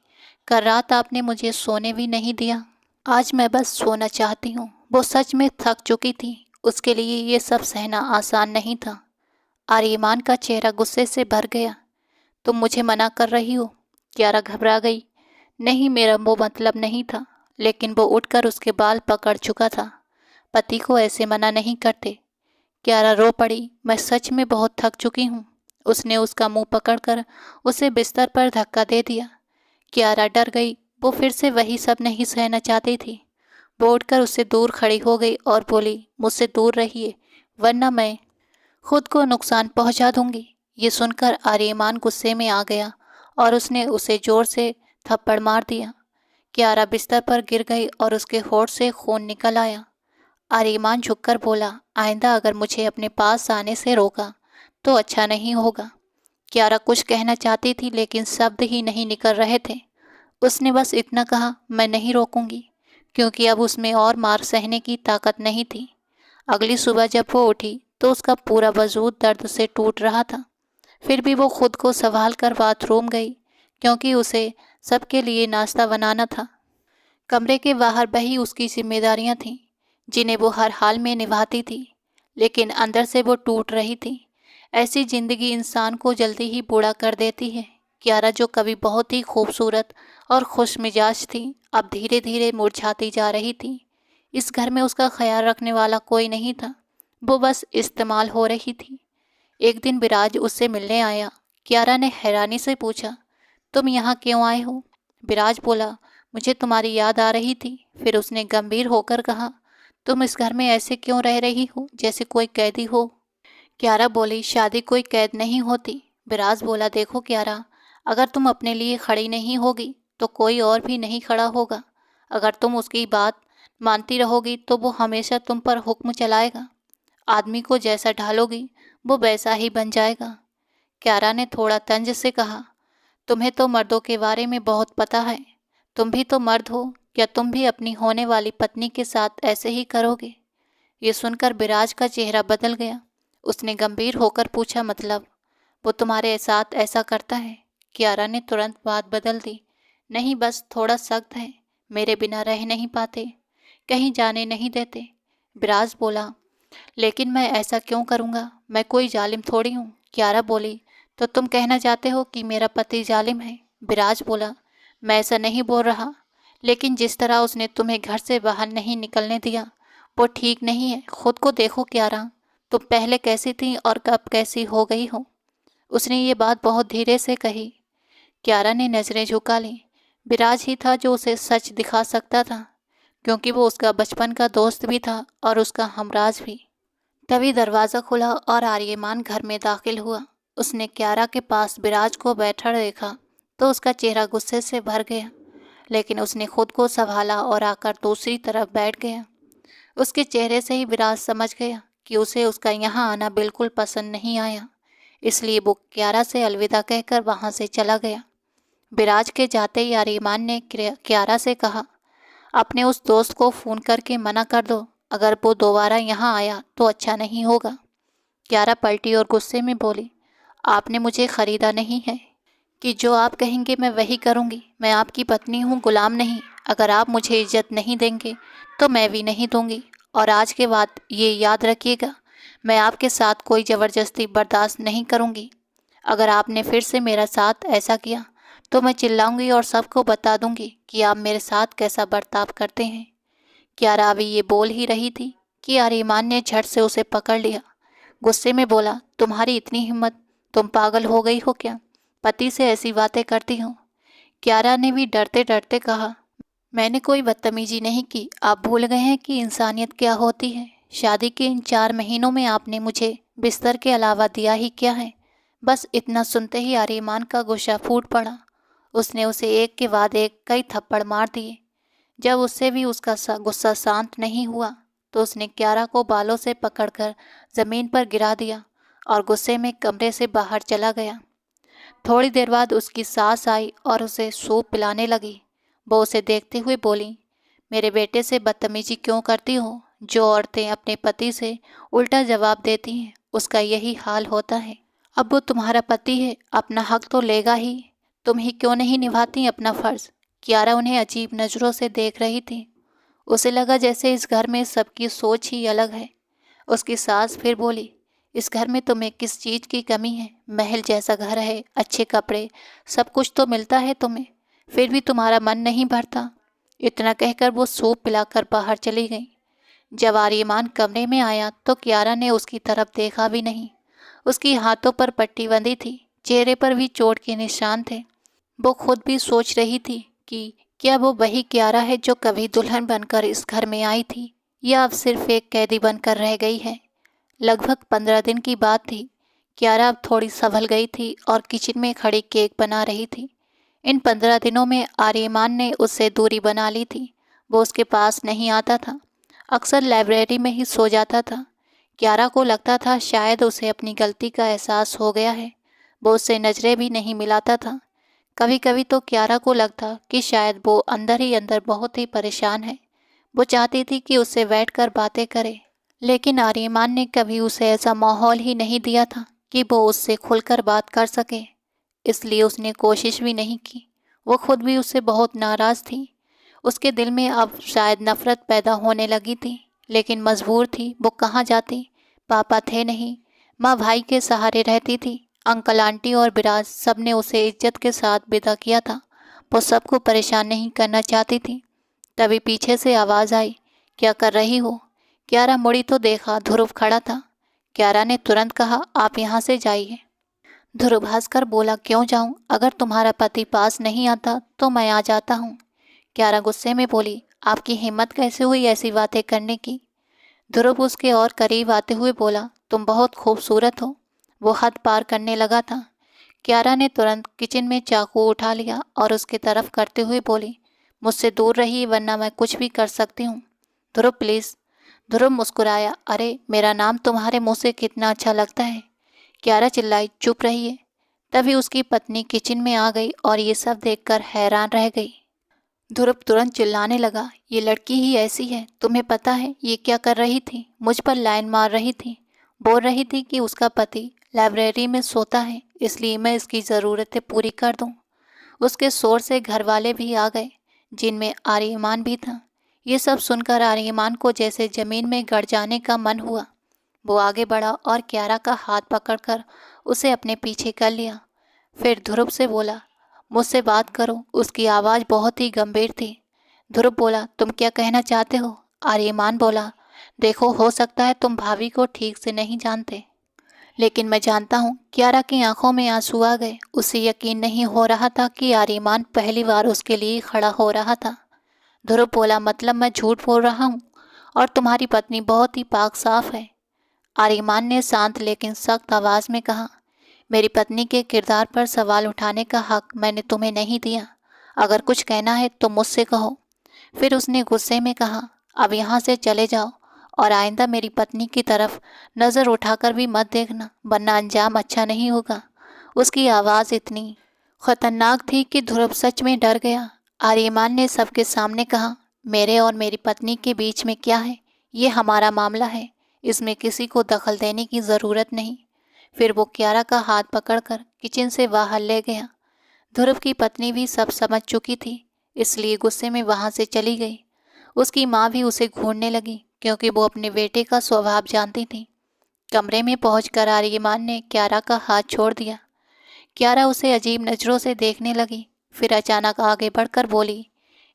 कल रात आपने मुझे सोने भी नहीं दिया। आज मैं बस सोना चाहती हूँ। वो सच में थक चुकी थी। उसके लिए ये सब सहना आसान नहीं था। आर्यमान का चेहरा गुस्से से भर गया। तुम मुझे मना कर रही हो? क्यारा घबरा गई। नहीं, मेरा वो मतलब नहीं था। लेकिन वो उठकर उसके बाल पकड़ चुका था। पति को ऐसे मना नहीं करते। क्यारा रो पड़ी। मैं सच में बहुत थक चुकी हूँ। उसने उसका मुंह पकड़कर उसे बिस्तर पर धक्का दे दिया। क्यारा डर गई। वो फिर से वही सब नहीं सहना चाहती थी। वो उठकर उससे दूर खड़ी हो गई और बोली, मुझसे दूर रहिए, वरना मैं खुद को नुकसान पहुंचा दूंगी। ये सुनकर आर्यमान गुस्से में आ गया और उसने उसे जोर से थप्पड़ मार दिया। क्यारा बिस्तर पर गिर गई और उसके होठ से खून निकल आया। आर्यमान झुककर बोला, आइंदा अगर मुझे अपने पास आने से रोका तो अच्छा नहीं होगा। क्यारा कुछ कहना चाहती थी लेकिन शब्द ही नहीं निकल रहे थे। उसने बस इतना कहा, मैं नहीं रोकूंगी, क्योंकि अब उसमें और मार सहने की ताकत नहीं थी। अगली सुबह जब वो उठी तो उसका पूरा वजूद दर्द से टूट रहा था। फिर भी वो खुद को संभाल कर बाथरूम गई, क्योंकि उसे सबके लिए नाश्ता बनाना था। कमरे के बाहर वही उसकी जिम्मेदारियां थीं, जिन्हें वो हर हाल में निभाती थी, लेकिन अंदर से वो टूट रही थी। ऐसी जिंदगी इंसान को जल्दी ही बूढ़ा कर देती है। क्यारा, जो कभी बहुत ही खूबसूरत और खुश मिजाज थी, अब धीरे धीरे मुरझाती जा रही थी। इस घर में उसका ख्याल रखने वाला कोई नहीं था। वो बस इस्तेमाल हो रही थी। एक दिन विराज उससे मिलने आया। क्यारा ने हैरानी से पूछा, तुम यहाँ क्यों आए हो? विराज बोला, मुझे तुम्हारी याद आ रही थी। फिर उसने गंभीर होकर कहा, तुम इस घर में ऐसे क्यों रह रही हो, जैसे कोई कैदी हो? क्यारा बोली, शादी कोई कैद नहीं होती। विराज बोला, देखो क्यारा, अगर तुम अपने लिए खड़ी नहीं होगी तो कोई और भी नहीं खड़ा होगा। अगर तुम उसकी बात मानती रहोगी तो वो हमेशा तुम पर हुक्म चलाएगा। आदमी को जैसा ढालोगी वो वैसा ही बन जाएगा। क्यारा ने थोड़ा तंज से कहा, तुम्हें तो मर्दों के बारे में बहुत पता है। तुम भी तो मर्द हो, क्या तुम भी अपनी होने वाली पत्नी के साथ ऐसे ही करोगे? ये सुनकर विराज का चेहरा बदल गया। उसने गंभीर होकर पूछा, मतलब वो तुम्हारे साथ ऐसा करता है? क्यारा ने तुरंत बात बदल दी, नहीं, बस थोड़ा सख्त है, मेरे बिना रह नहीं पाते, कहीं जाने नहीं देते। विराज बोला, लेकिन मैं ऐसा क्यों करूँगा? मैं कोई जालिम थोड़ी हूँ। क्यारा बोली, तो तुम कहना चाहते हो कि मेरा पति जालिम है? विराज बोला, मैं ऐसा नहीं बोल रहा, लेकिन जिस तरह उसने तुम्हें घर से बाहर नहीं निकलने दिया वो ठीक नहीं है। खुद को देखो क्यारा, तुम पहले कैसी थी और कब कैसी हो गई हो। उसने ये बात बहुत धीरे से कही। क्यारा ने नजरें झुका ली। विराज ही था जो उसे सच दिखा सकता था, क्योंकि वो उसका बचपन का दोस्त भी था और उसका हमराज भी। तभी दरवाज़ा खुला और आर्यमान घर में दाखिल हुआ। उसने क्यारा के पास विराज को बैठा देखा तो उसका चेहरा गुस्से से भर गया, लेकिन उसने खुद को संभाला और आकर दूसरी तरफ बैठ गया। उसके चेहरे से ही विराज समझ गया कि उसे उसका यहाँ आना बिल्कुल पसंद नहीं आया, इसलिए वो क्यारा से अलविदा कहकर वहाँ से चला गया। विराज के जाते ही आर्यमान ने क्यारा से कहा, अपने उस दोस्त को फ़ोन करके मना कर दो, अगर वो दोबारा यहाँ आया तो अच्छा नहीं होगा। क्यारा पलटी और गुस्से में बोली, आपने मुझे ख़रीदा नहीं है कि जो आप कहेंगे मैं वही करूँगी। मैं आपकी पत्नी हूँ, गुलाम नहीं। अगर आप मुझे इज्जत नहीं देंगे तो मैं भी नहीं दूंगी। और आज के बाद ये याद रखिएगा, मैं आपके साथ कोई ज़बरदस्ती बर्दाश्त नहीं करूँगी। अगर आपने फिर से मेरा साथ ऐसा किया तो मैं चिल्लाऊंगी और सबको बता दूंगी कि आप मेरे साथ कैसा बर्ताव करते हैं। क्यारा अभी ये बोल ही रही थी कि आर्यमान ने झट से उसे पकड़ लिया। गुस्से में बोला, तुम्हारी इतनी हिम्मत, तुम पागल हो गई हो क्या? पति से ऐसी बातें करती हो? क्यारा ने भी डरते डरते कहा, मैंने कोई बदतमीजी नहीं की। आप भूल गए हैं कि इंसानियत क्या होती है? शादी के इन 4 महीनों में आपने मुझे बिस्तर के अलावा दिया ही क्या है? बस इतना सुनते ही आर्यमान का गुस्सा फूट पड़ा। उसने उसे एक के बाद एक कई थप्पड़ मार दिए। जब उससे भी उसका गुस्सा शांत नहीं हुआ तो उसने क्यारा को बालों से पकड़कर ज़मीन पर गिरा दिया और गुस्से में कमरे से बाहर चला गया। थोड़ी देर बाद उसकी सास आई और उसे सूप पिलाने लगी। वो उसे देखते हुए बोली, मेरे बेटे से बदतमीजी क्यों करती हो? जो औरतें अपने पति से उल्टा जवाब देती हैं उसका यही हाल होता है। अब वो तुम्हारा पति है, अपना हक तो लेगा ही। तुम ही क्यों नहीं निभाती अपना फर्ज? कियारा उन्हें अजीब नज़रों से देख रही थी। उसे लगा जैसे इस घर में सबकी सोच ही अलग है। उसकी सास फिर बोली, इस घर में तुम्हें किस चीज़ की कमी है? महल जैसा घर है, अच्छे कपड़े, सब कुछ तो मिलता है तुम्हें, फिर भी तुम्हारा मन नहीं भरता। इतना कहकर वो सूप पिलाकर बाहर चली गई। जब आर्यमान कमरे में आया तो कियारा ने उसकी तरफ देखा भी नहीं। उसकी हाथों पर पट्टी बंधी थी, चेहरे पर भी चोट के निशान थे। वो खुद भी सोच रही थी कि क्या वो वही कियारा है जो कभी दुल्हन बनकर इस घर में आई थी, या अब सिर्फ एक कैदी बनकर रह गई है। लगभग 15 दिन की बात थी। कियारा अब थोड़ी संभल गई थी और किचन में खड़ी केक बना रही थी। इन 15 दिनों में आर्यमान ने उससे दूरी बना ली थी। वो उसके पास नहीं आता था, अक्सर लाइब्रेरी में ही सो जाता था। कियारा को लगता था शायद उसे अपनी गलती का एहसास हो गया है। वो उससे नज़रें भी नहीं मिलाता था। कभी कभी तो कियारा को लगता कि शायद वो अंदर ही अंदर बहुत ही परेशान है। वो चाहती थी कि उससे बैठकर बातें करे, लेकिन आर्यमान ने कभी उसे ऐसा माहौल ही नहीं दिया था कि वो उससे खुलकर बात कर सके। इसलिए उसने कोशिश भी नहीं की। वो खुद भी उससे बहुत नाराज़ थी। उसके दिल में अब शायद नफ़रत पैदा होने लगी थी, लेकिन मजबूर थी। वो कहाँ जाती? पापा थे नहीं, माँ भाई के सहारे रहती थी। अंकल आंटी और बिराज सब ने उसे इज्जत के साथ विदा किया था। वो सबको परेशान नहीं करना चाहती थी। तभी पीछे से आवाज़ आई, क्या कर रही हो? कियारा मुड़ी तो देखा ध्रुव खड़ा था। कियारा ने तुरंत कहा, आप यहाँ से जाइए। ध्रुव हंसकर बोला, क्यों जाऊं? अगर तुम्हारा पति पास नहीं आता तो मैं आ जाता हूँ। कियारा गुस्से में बोली, आपकी हिम्मत कैसे हुई ऐसी बातें करने की? ध्रुव उसके और करीब आते हुए बोला, तुम बहुत खूबसूरत हो। वो हद पार करने लगा था। कियारा ने तुरंत किचन में चाकू उठा लिया और उसकी तरफ करते हुए बोली, मुझसे दूर रहिए वरना मैं कुछ भी कर सकती हूँ। ध्रुव प्लीज़। ध्रुव मुस्कुराया, अरे मेरा नाम तुम्हारे मुंह से कितना अच्छा लगता है। कियारा चिल्लाई, चुप रहिए। तभी उसकी पत्नी किचन में आ गई और ये सब देखकर हैरान रह गई। ध्रुव तुरंत चिल्लाने लगा, ये लड़की ही ऐसी है, तुम्हें पता है ये क्या कर रही थी? मुझ पर लाइन मार रही थी। बोल रही थी कि उसका पति लाइब्रेरी में सोता है, इसलिए मैं इसकी ज़रूरतें पूरी कर दूं। उसके शोर से घर वाले भी आ गए, जिनमें आर्यमान भी था। ये सब सुनकर आर्यमान को जैसे ज़मीन में गड़ जाने का मन हुआ। वो आगे बढ़ा और कियारा का हाथ पकड़कर उसे अपने पीछे कर लिया। फिर ध्रुव से बोला, मुझसे बात करो। उसकी आवाज़ बहुत ही गंभीर थी। ध्रुव बोला, तुम क्या कहना चाहते हो? आर्यमान बोला, देखो हो सकता है तुम भाभी को ठीक से नहीं जानते, लेकिन मैं जानता हूँ। कियारा की आंखों में आंसू आ गए। उसे यकीन नहीं हो रहा था कि आर्यमान पहली बार उसके लिए खड़ा हो रहा था। ध्रुव बोला, मतलब मैं झूठ बोल रहा हूँ और तुम्हारी पत्नी बहुत ही पाक साफ है? आर्यमान ने शांत लेकिन सख्त आवाज़ में कहा, मेरी पत्नी के किरदार पर सवाल उठाने का हक मैंने तुम्हें नहीं दिया। अगर कुछ कहना है तो मुझसे कहो। फिर उसने गुस्से में कहा, अब यहाँ से चले जाओ और आइंदा मेरी पत्नी की तरफ नज़र उठाकर भी मत देखना, वरना अंजाम अच्छा नहीं होगा। उसकी आवाज़ इतनी खतरनाक थी कि ध्रुव सच में डर गया। आर्यमान ने सबके सामने कहा, मेरे और मेरी पत्नी के बीच में क्या है? ये हमारा मामला है, इसमें किसी को दखल देने की ज़रूरत नहीं। फिर वो कियारा का हाथ पकड़कर किचन से बाहर ले गया। ध्रुव की पत्नी भी सब समझ चुकी थी, इसलिए गुस्से में वहाँ से चली गई। उसकी माँ भी उसे घूरने लगी, क्योंकि वो अपने बेटे का स्वभाव जानती थी। कमरे में पहुंचकर आर्यमान ने कियारा का हाथ छोड़ दिया। कियारा उसे अजीब नज़रों से देखने लगी, फिर अचानक आगे बढ़कर बोली,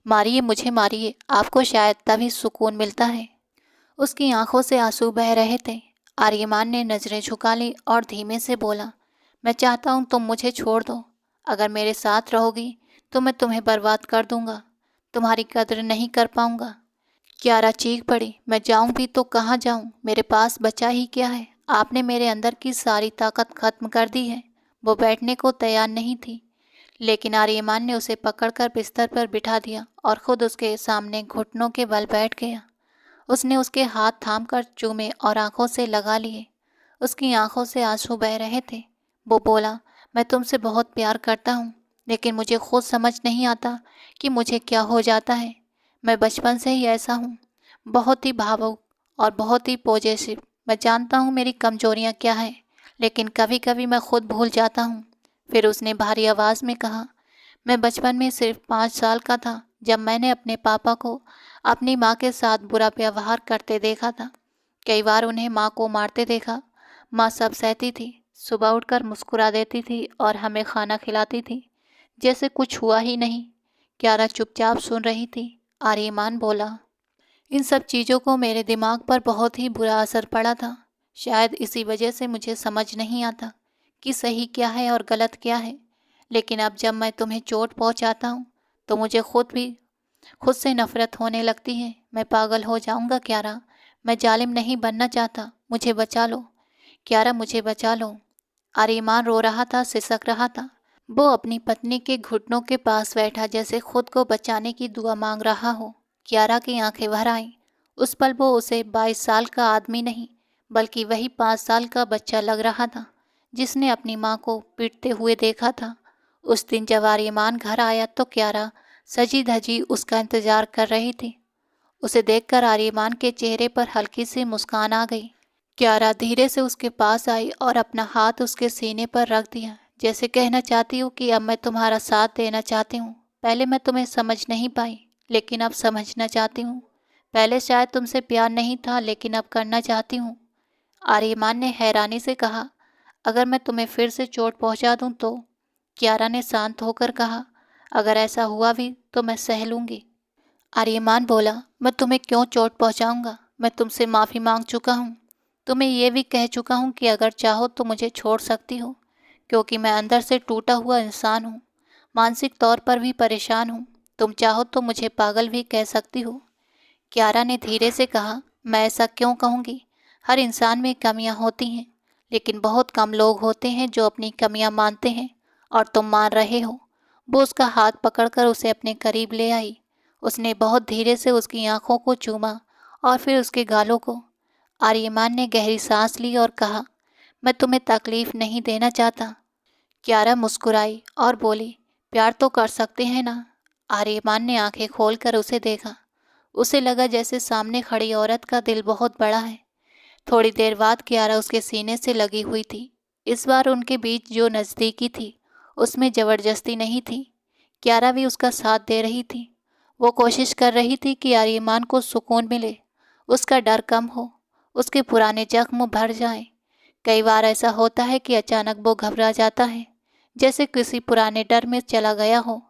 मारिए मुझे मारिए, आपको शायद तभी सुकून मिलता है। उसकी आंखों से आंसू बह रहे थे। आर्यमान ने नज़रें झुका ली और धीमे से बोला, मैं चाहता हूँ तुम मुझे छोड़ दो। अगर मेरे साथ रहोगी तो मैं तुम्हें बर्बाद कर दूंगा, तुम्हारी कद्र नहीं कर पाऊंगा। कियारा चीख पड़ी, मैं जाऊं भी तो कहाँ जाऊं? मेरे पास बचा ही क्या है? आपने मेरे अंदर की सारी ताकत खत्म कर दी है। वो बैठने को तैयार नहीं थी, लेकिन आर्यमान ने उसे पकड़कर बिस्तर पर बिठा दिया और खुद उसके सामने घुटनों के बल बैठ गया। उसने उसके हाथ थामकर चूमे और आंखों से लगा लिए। उसकी आंखों से आंसू बह रहे थे। वो बोला, मैं तुमसे बहुत प्यार करता हूँ, लेकिन मुझे खुद समझ नहीं आता कि मुझे क्या हो जाता है। मैं बचपन से ही ऐसा हूँ, बहुत ही भावुक और बहुत ही पॉजेसिव। मैं जानता हूँ मेरी कमजोरियाँ क्या हैं, लेकिन कभी कभी मैं खुद भूल जाता हूँ। फिर उसने भारी आवाज़ में कहा, मैं बचपन में सिर्फ 5 साल का था जब मैंने अपने पापा को अपनी माँ के साथ बुरा व्यवहार करते देखा था। कई बार उन्हें माँ को मारते देखा। माँ सब सहती थी, सुबह उठकर मुस्कुरा देती थी और हमें खाना खिलाती थी जैसे कुछ हुआ ही नहीं। क्यारा चुपचाप सुन रही थी। आर्यमान बोला, इन सब चीज़ों को मेरे दिमाग पर बहुत ही बुरा असर पड़ा था। शायद इसी वजह से मुझे समझ नहीं आता कि सही क्या है और गलत क्या है। लेकिन अब जब मैं तुम्हें चोट पहुंचाता हूँ तो मुझे खुद से नफरत होने लगती है। मैं पागल हो जाऊंगा क्यारा। मैं जालिम नहीं बनना चाहता। मुझे बचा लो क्यारा, मुझे बचा लो। आर्यमान रो रहा था, सिसक रहा था। वो अपनी पत्नी के घुटनों के पास बैठा जैसे खुद को बचाने की दुआ मांग रहा हो। क्यारा की आंखें भर आईं। उस पल वो उसे 22 साल का आदमी नहीं बल्कि वही 5 साल का बच्चा लग रहा था जिसने अपनी माँ को पीटते हुए देखा था। उस दिन जब आर्यमान घर आया तो क्यारा सजी धजी उसका इंतजार कर रही थी। उसे देखकर आर्यमान के चेहरे पर हल्की सी मुस्कान आ गई। क्यारा धीरे से उसके पास आई और अपना हाथ उसके सीने पर रख दिया, जैसे कहना चाहती हूँ कि अब मैं तुम्हारा साथ देना चाहती हूँ। पहले मैं तुम्हें समझ नहीं पाई, लेकिन अब समझना चाहती हूँ। पहले शायद तुमसे प्यार नहीं था, लेकिन अब करना चाहती हूँ। आर्यमान ने हैरानी से कहा, अगर मैं तुम्हें फिर से चोट पहुँचा दूँ तो? क्यारा ने शांत होकर कहा, अगर ऐसा हुआ भी तो मैं सह लूँगी। आर्यमान बोला, मैं तुम्हें क्यों चोट पहुँचाऊँगा? मैं तुमसे माफ़ी मांग चुका हूँ। तुम्हें ये भी कह चुका हूँ कि अगर चाहो तो मुझे छोड़ सकती हो, क्योंकि मैं अंदर से टूटा हुआ इंसान हूँ, मानसिक तौर पर भी परेशान हूँ। तुम चाहो तो मुझे पागल भी कह सकती हो। क्यारा ने धीरे से कहा, मैं ऐसा क्यों कहूँगी? हर इंसान में कमियाँ होती हैं, लेकिन बहुत कम लोग होते हैं जो अपनी कमियाँ मानते हैं, और तुम मान रहे हो। वो उसका हाथ पकड़कर उसे अपने करीब ले आई। उसने बहुत धीरे से उसकी आंखों को चूमा और फिर उसके गालों को। आर्यमान ने गहरी सांस ली और कहा, मैं तुम्हें तकलीफ नहीं देना चाहता। क्यारा मुस्कुराई और बोली, प्यार तो कर सकते हैं ना? आर्यमान ने आंखें खोलकर उसे देखा। उसे लगा जैसे सामने खड़ी औरत का दिल बहुत बड़ा है। थोड़ी देर बाद क्यारा उसके सीने से लगी हुई थी। इस बार उनके बीच जो नज़दीकी थी उसमें ज़बरदस्ती नहीं थी। क्यारा भी उसका साथ दे रही थी। वो कोशिश कर रही थी कि आर्यमान को सुकून मिले, उसका डर कम हो, उसके पुराने जख्म भर जाएं। कई बार ऐसा होता है कि अचानक वो घबरा जाता है, जैसे किसी पुराने डर में चला गया हो।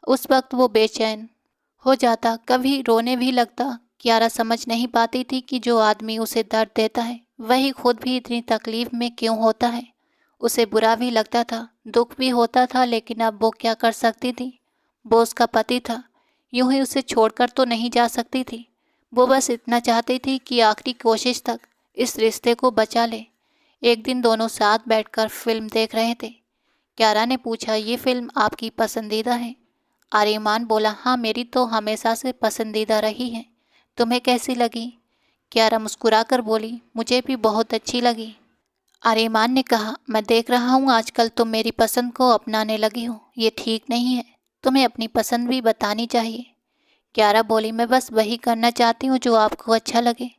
उस वक्त वो बेचैन हो जाता, कभी रोने भी लगता। क्यारा समझ नहीं पाती थी कि जो आदमी उसे दर्द देता है वही खुद भी इतनी तकलीफ में क्यों होता है। उसे बुरा भी लगता था, दुख भी होता था, लेकिन अब वो क्या कर सकती थी? वो उसका पति था, यूं ही उसे छोड़कर तो नहीं जा सकती थी। वो बस इतना चाहती थी कि आखिरी कोशिश तक इस रिश्ते को बचा ले। एक दिन दोनों साथ बैठकर फिल्म देख रहे थे। क्यारा ने पूछा, ये फिल्म आपकी पसंदीदा है? आर्यमान बोला, हाँ, मेरी तो हमेशा से पसंदीदा रही है। तुम्हें कैसी लगी? क्यारा मुस्कुराकर बोली, मुझे भी बहुत अच्छी लगी। आर्यमान ने कहा, मैं देख रहा हूँ आजकल तुम मेरी पसंद को अपनाने लगी हो। ये ठीक नहीं है, तुम्हें अपनी पसंद भी बतानी चाहिए। क्यारा बोली, मैं बस वही करना चाहती हूँ जो आपको अच्छा लगे।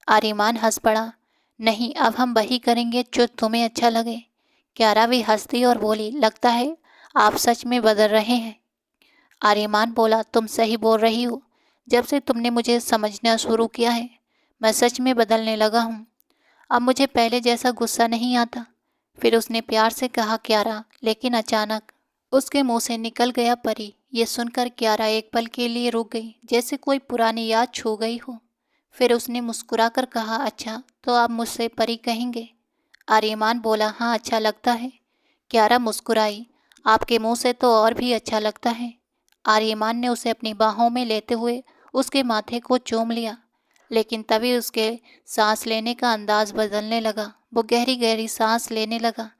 आर्यमान हंस पड़ा, नहीं, अब हम वही करेंगे जो तुम्हें अच्छा लगे। क्यारा भी हंस दी और बोली, लगता है आप सच में बदल रहे हैं। आर्यमान बोला, तुम सही बोल रही हो। जब से तुमने मुझे समझना शुरू किया है मैं सच में बदलने लगा हूँ। अब मुझे पहले जैसा गुस्सा नहीं आता। फिर उसने प्यार से कहा, क्यारा, लेकिन अचानक उसके मुंह से निकल गया परी। ये सुनकर क्यारा एक पल के लिए रुक गई, जैसे कोई पुरानी याद छू गई हो। फिर उसने मुस्कुराकर कहा, अच्छा, तो आप मुझसे परी कहेंगे? आर्यमान बोला, हाँ, अच्छा लगता है। क्यारा मुस्कुराई, आपके मुंह से तो और भी अच्छा लगता है। आर्यमान ने उसे अपनी बाहों में लेते हुए उसके माथे को चूम लिया, लेकिन तभी उसके सांस लेने का अंदाज बदलने लगा। वो गहरी गहरी सांस लेने लगा,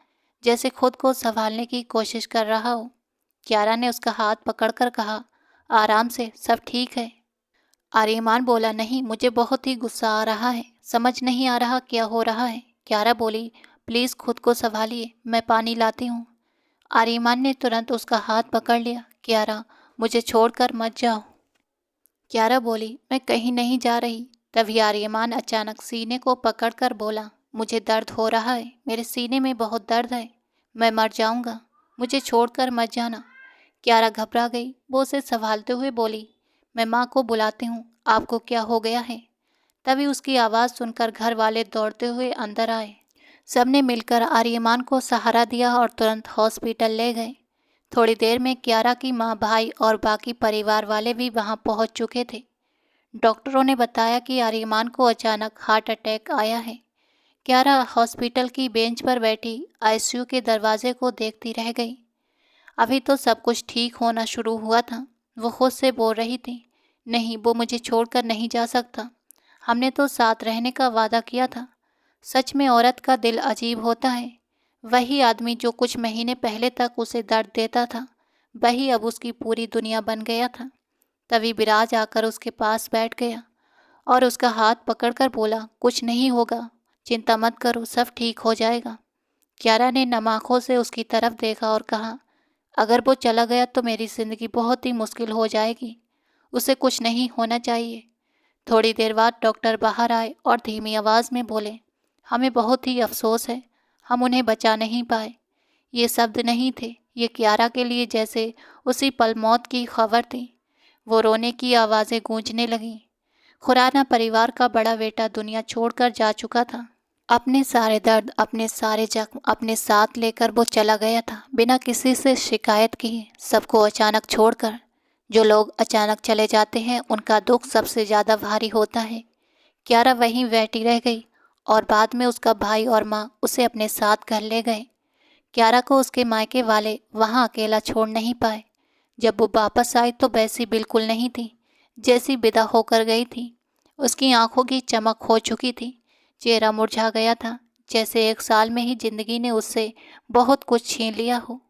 जैसे खुद को संभालने की कोशिश कर रहा हो। क्यारा ने उसका हाथ पकड़कर कहा, आराम से, सब ठीक है। आर्यमान बोला, नहीं, मुझे बहुत ही गुस्सा आ रहा है, समझ नहीं आ रहा क्या हो रहा है। क्यारा बोली, प्लीज़ खुद को संभालिए, मैं पानी लाती हूँ। आर्यमान ने तुरंत उसका हाथ पकड़ लिया। क्यारा, मुझे छोड़कर मत जाओ। क्यारा बोली, मैं कहीं नहीं जा रही, तभी आर्यमान अचानक सीने को पकड़कर बोला, मुझे दर्द हो रहा है, मेरे सीने में बहुत दर्द है, मैं मर जाऊंगा, मुझे छोड़कर मत जाना। क्यारा घबरा गई। वो उसे संभालते हुए बोली, मैं माँ को बुलाती हूँ, आपको क्या हो गया है? तभी उसकी आवाज़ सुनकर घर वाले दौड़ते हुए अंदर आए। सबने मिलकर आर्यमान को सहारा दिया और तुरंत हॉस्पिटल ले गए। थोड़ी देर में क्यारा की माँ, भाई और बाकी परिवार वाले भी वहाँ पहुँच चुके थे। डॉक्टरों ने बताया कि आर्यमान को अचानक हार्ट अटैक आया है। क्यारा हॉस्पिटल की बेंच पर बैठी आईसीयू के दरवाजे को देखती रह गई। अभी तो सब कुछ ठीक होना शुरू हुआ था। वो खुद से बोल रही थी, नहीं, वो मुझे छोड़कर नहीं जा सकता, हमने तो साथ रहने का वादा किया था। सच में औरत का दिल अजीब होता है। वही आदमी जो कुछ महीने पहले तक उसे दर्द देता था, वही अब उसकी पूरी दुनिया बन गया था। तभी विराज आकर उसके पास बैठ गया और उसका हाथ पकड़कर बोला, कुछ नहीं होगा, चिंता मत करो, सब ठीक हो जाएगा। क्यारा ने नम आंखों से उसकी तरफ देखा और कहा, अगर वो चला गया तो मेरी ज़िंदगी बहुत ही मुश्किल हो जाएगी, उसे कुछ नहीं होना चाहिए। थोड़ी देर बाद डॉक्टर बाहर आए और धीमी आवाज़ में बोले, हमें बहुत ही अफसोस है, हम उन्हें बचा नहीं पाए। ये शब्द नहीं थे, ये क्यारा के लिए जैसे उसी पल मौत की खबर थी। वो रोने की आवाज़ें गूंजने लगीं। खुराना परिवार का बड़ा बेटा दुनिया छोड़कर जा चुका था। अपने सारे दर्द, अपने सारे जख्म अपने साथ लेकर वो चला गया था, बिना किसी से शिकायत किए, सबको अचानक छोड़कर। जो लोग अचानक चले जाते हैं उनका दुख सबसे ज़्यादा भारी होता है। क्यारा वहीं बैठी रह गई और बाद में उसका भाई और माँ उसे अपने साथ घर ले गए। क्यारा को उसके मायके वाले वहाँ अकेला छोड़ नहीं पाए। जब वो वापस आई तो वैसी बिल्कुल नहीं थी जैसी विदा होकर गई थी। उसकी आंखों की चमक खो चुकी थी, चेहरा मुरझा गया था, जैसे 1 साल में ही जिंदगी ने उससे बहुत कुछ छीन लिया हो।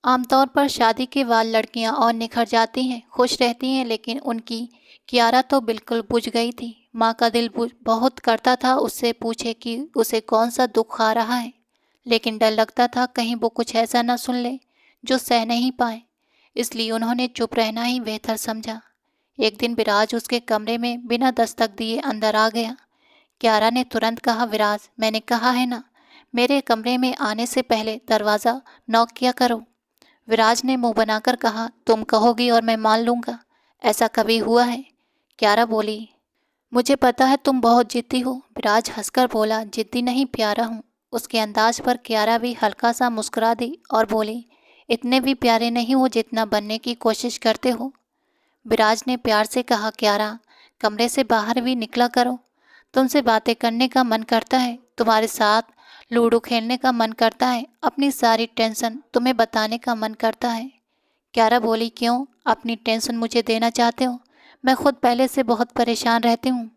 आमतौर पर शादी के बाद लड़कियां और निखर जाती हैं, खुश रहती हैं, लेकिन उनकी क्यारा तो बिल्कुल बुझ गई थी। माँ का दिल बहुत करता था उससे पूछे कि उसे कौन सा दुख आ रहा है, लेकिन डर लगता था कहीं वो कुछ ऐसा ना सुन ले जो सह नहीं पाए, इसलिए उन्होंने चुप रहना ही बेहतर समझा। एक दिन विराज उसके कमरे में बिना दस्तक दिए अंदर आ गया। क्यारा ने तुरंत कहा, विराज, मैंने कहा है ना, मेरे कमरे में आने से पहले दरवाज़ा नॉक किया करो। विराज ने मुंह बनाकर कहा, तुम कहोगी और मैं मान लूँगा, ऐसा कभी हुआ है? क्यारा बोली, मुझे पता है तुम बहुत जिद्दी हो। विराज हंसकर बोला, जिद्दी नहीं, प्यारा हूँ। उसके अंदाज पर क्यारा भी हल्का सा मुस्कुरा दी और बोली, इतने भी प्यारे नहीं हो जितना बनने की कोशिश करते हो। विराज ने प्यार से कहा, क्यारा, कमरे से बाहर भी निकला करो, तुमसे बातें करने का मन करता है, तुम्हारे साथ लूडो खेलने का मन करता है, अपनी सारी टेंशन तुम्हें बताने का मन करता है। क्यारा बोली, क्यों अपनी टेंशन मुझे देना चाहते हो? मैं खुद पहले से बहुत परेशान रहती हूँ।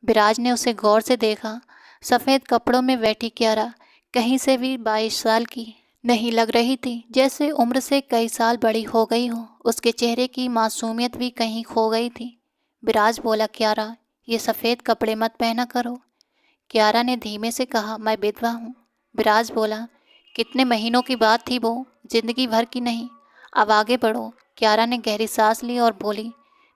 विराज ने उसे गौर से देखा। सफ़ेद कपड़ों में बैठी क्यारा कहीं से भी 22 साल की नहीं लग रही थी, जैसे उम्र से कई साल बड़ी हो गई हो। उसके चेहरे की मासूमियत भी कहीं खो गई थी। विराज बोला, क्यारा, ये सफ़ेद कपड़े मत पहना करो। क्यारा ने धीमे से कहा, मैं विधवा हूँ। विराज बोला, कितने महीनों की बात थी वो, जिंदगी भर की नहीं, अब आगे बढ़ो। क्यारा ने गहरी सांस ली और बोली,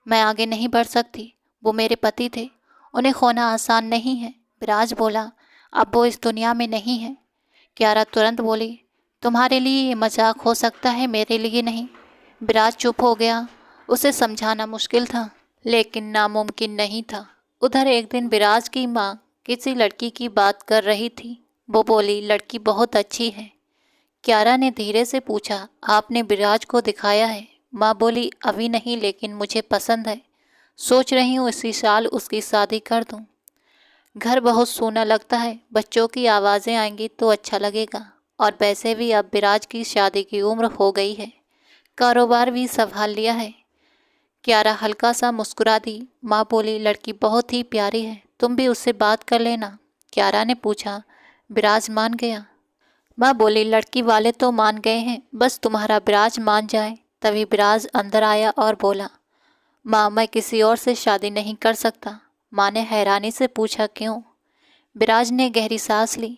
मैं आगे नहीं बढ़ सकती, वो मेरे पति थे, उन्हें खोना आसान नहीं है। विराज बोला, अब वो इस दुनिया में नहीं है। क्यारा तुरंत बोली, तुम्हारे लिए ये मजाक हो सकता है, मेरे लिए नहीं। विराज चुप हो गया। उसे समझाना मुश्किल था, लेकिन नामुमकिन नहीं था। उधर एक दिन विराज की माँ किसी लड़की की बात कर रही थी। वो बोली, लड़की बहुत अच्छी है। क्यारा ने धीरे से पूछा, आपने विराज को दिखाया है? माँ बोली, अभी नहीं, लेकिन मुझे पसंद है, सोच रही हूँ इसी साल उसकी शादी कर दूँ। घर बहुत सोना लगता है, बच्चों की आवाज़ें आएंगी तो अच्छा लगेगा, और वैसे भी अब विराज की शादी की उम्र हो गई है, कारोबार भी संभाल लिया है। क्यारा हल्का सा मुस्कुरा दी। माँ बोली, लड़की बहुत ही प्यारी है, तुम भी उससे बात कर लेना। क्यारा ने पूछा, विराज मान गया? माँ बोली, लड़की वाले तो मान गए हैं, बस तुम्हारा विराज मान जाए। तभी विराज अंदर आया और बोला, माँ, मैं किसी और से शादी नहीं कर सकता। माँ ने हैरानी से पूछा, क्यों? विराज ने गहरी सांस ली।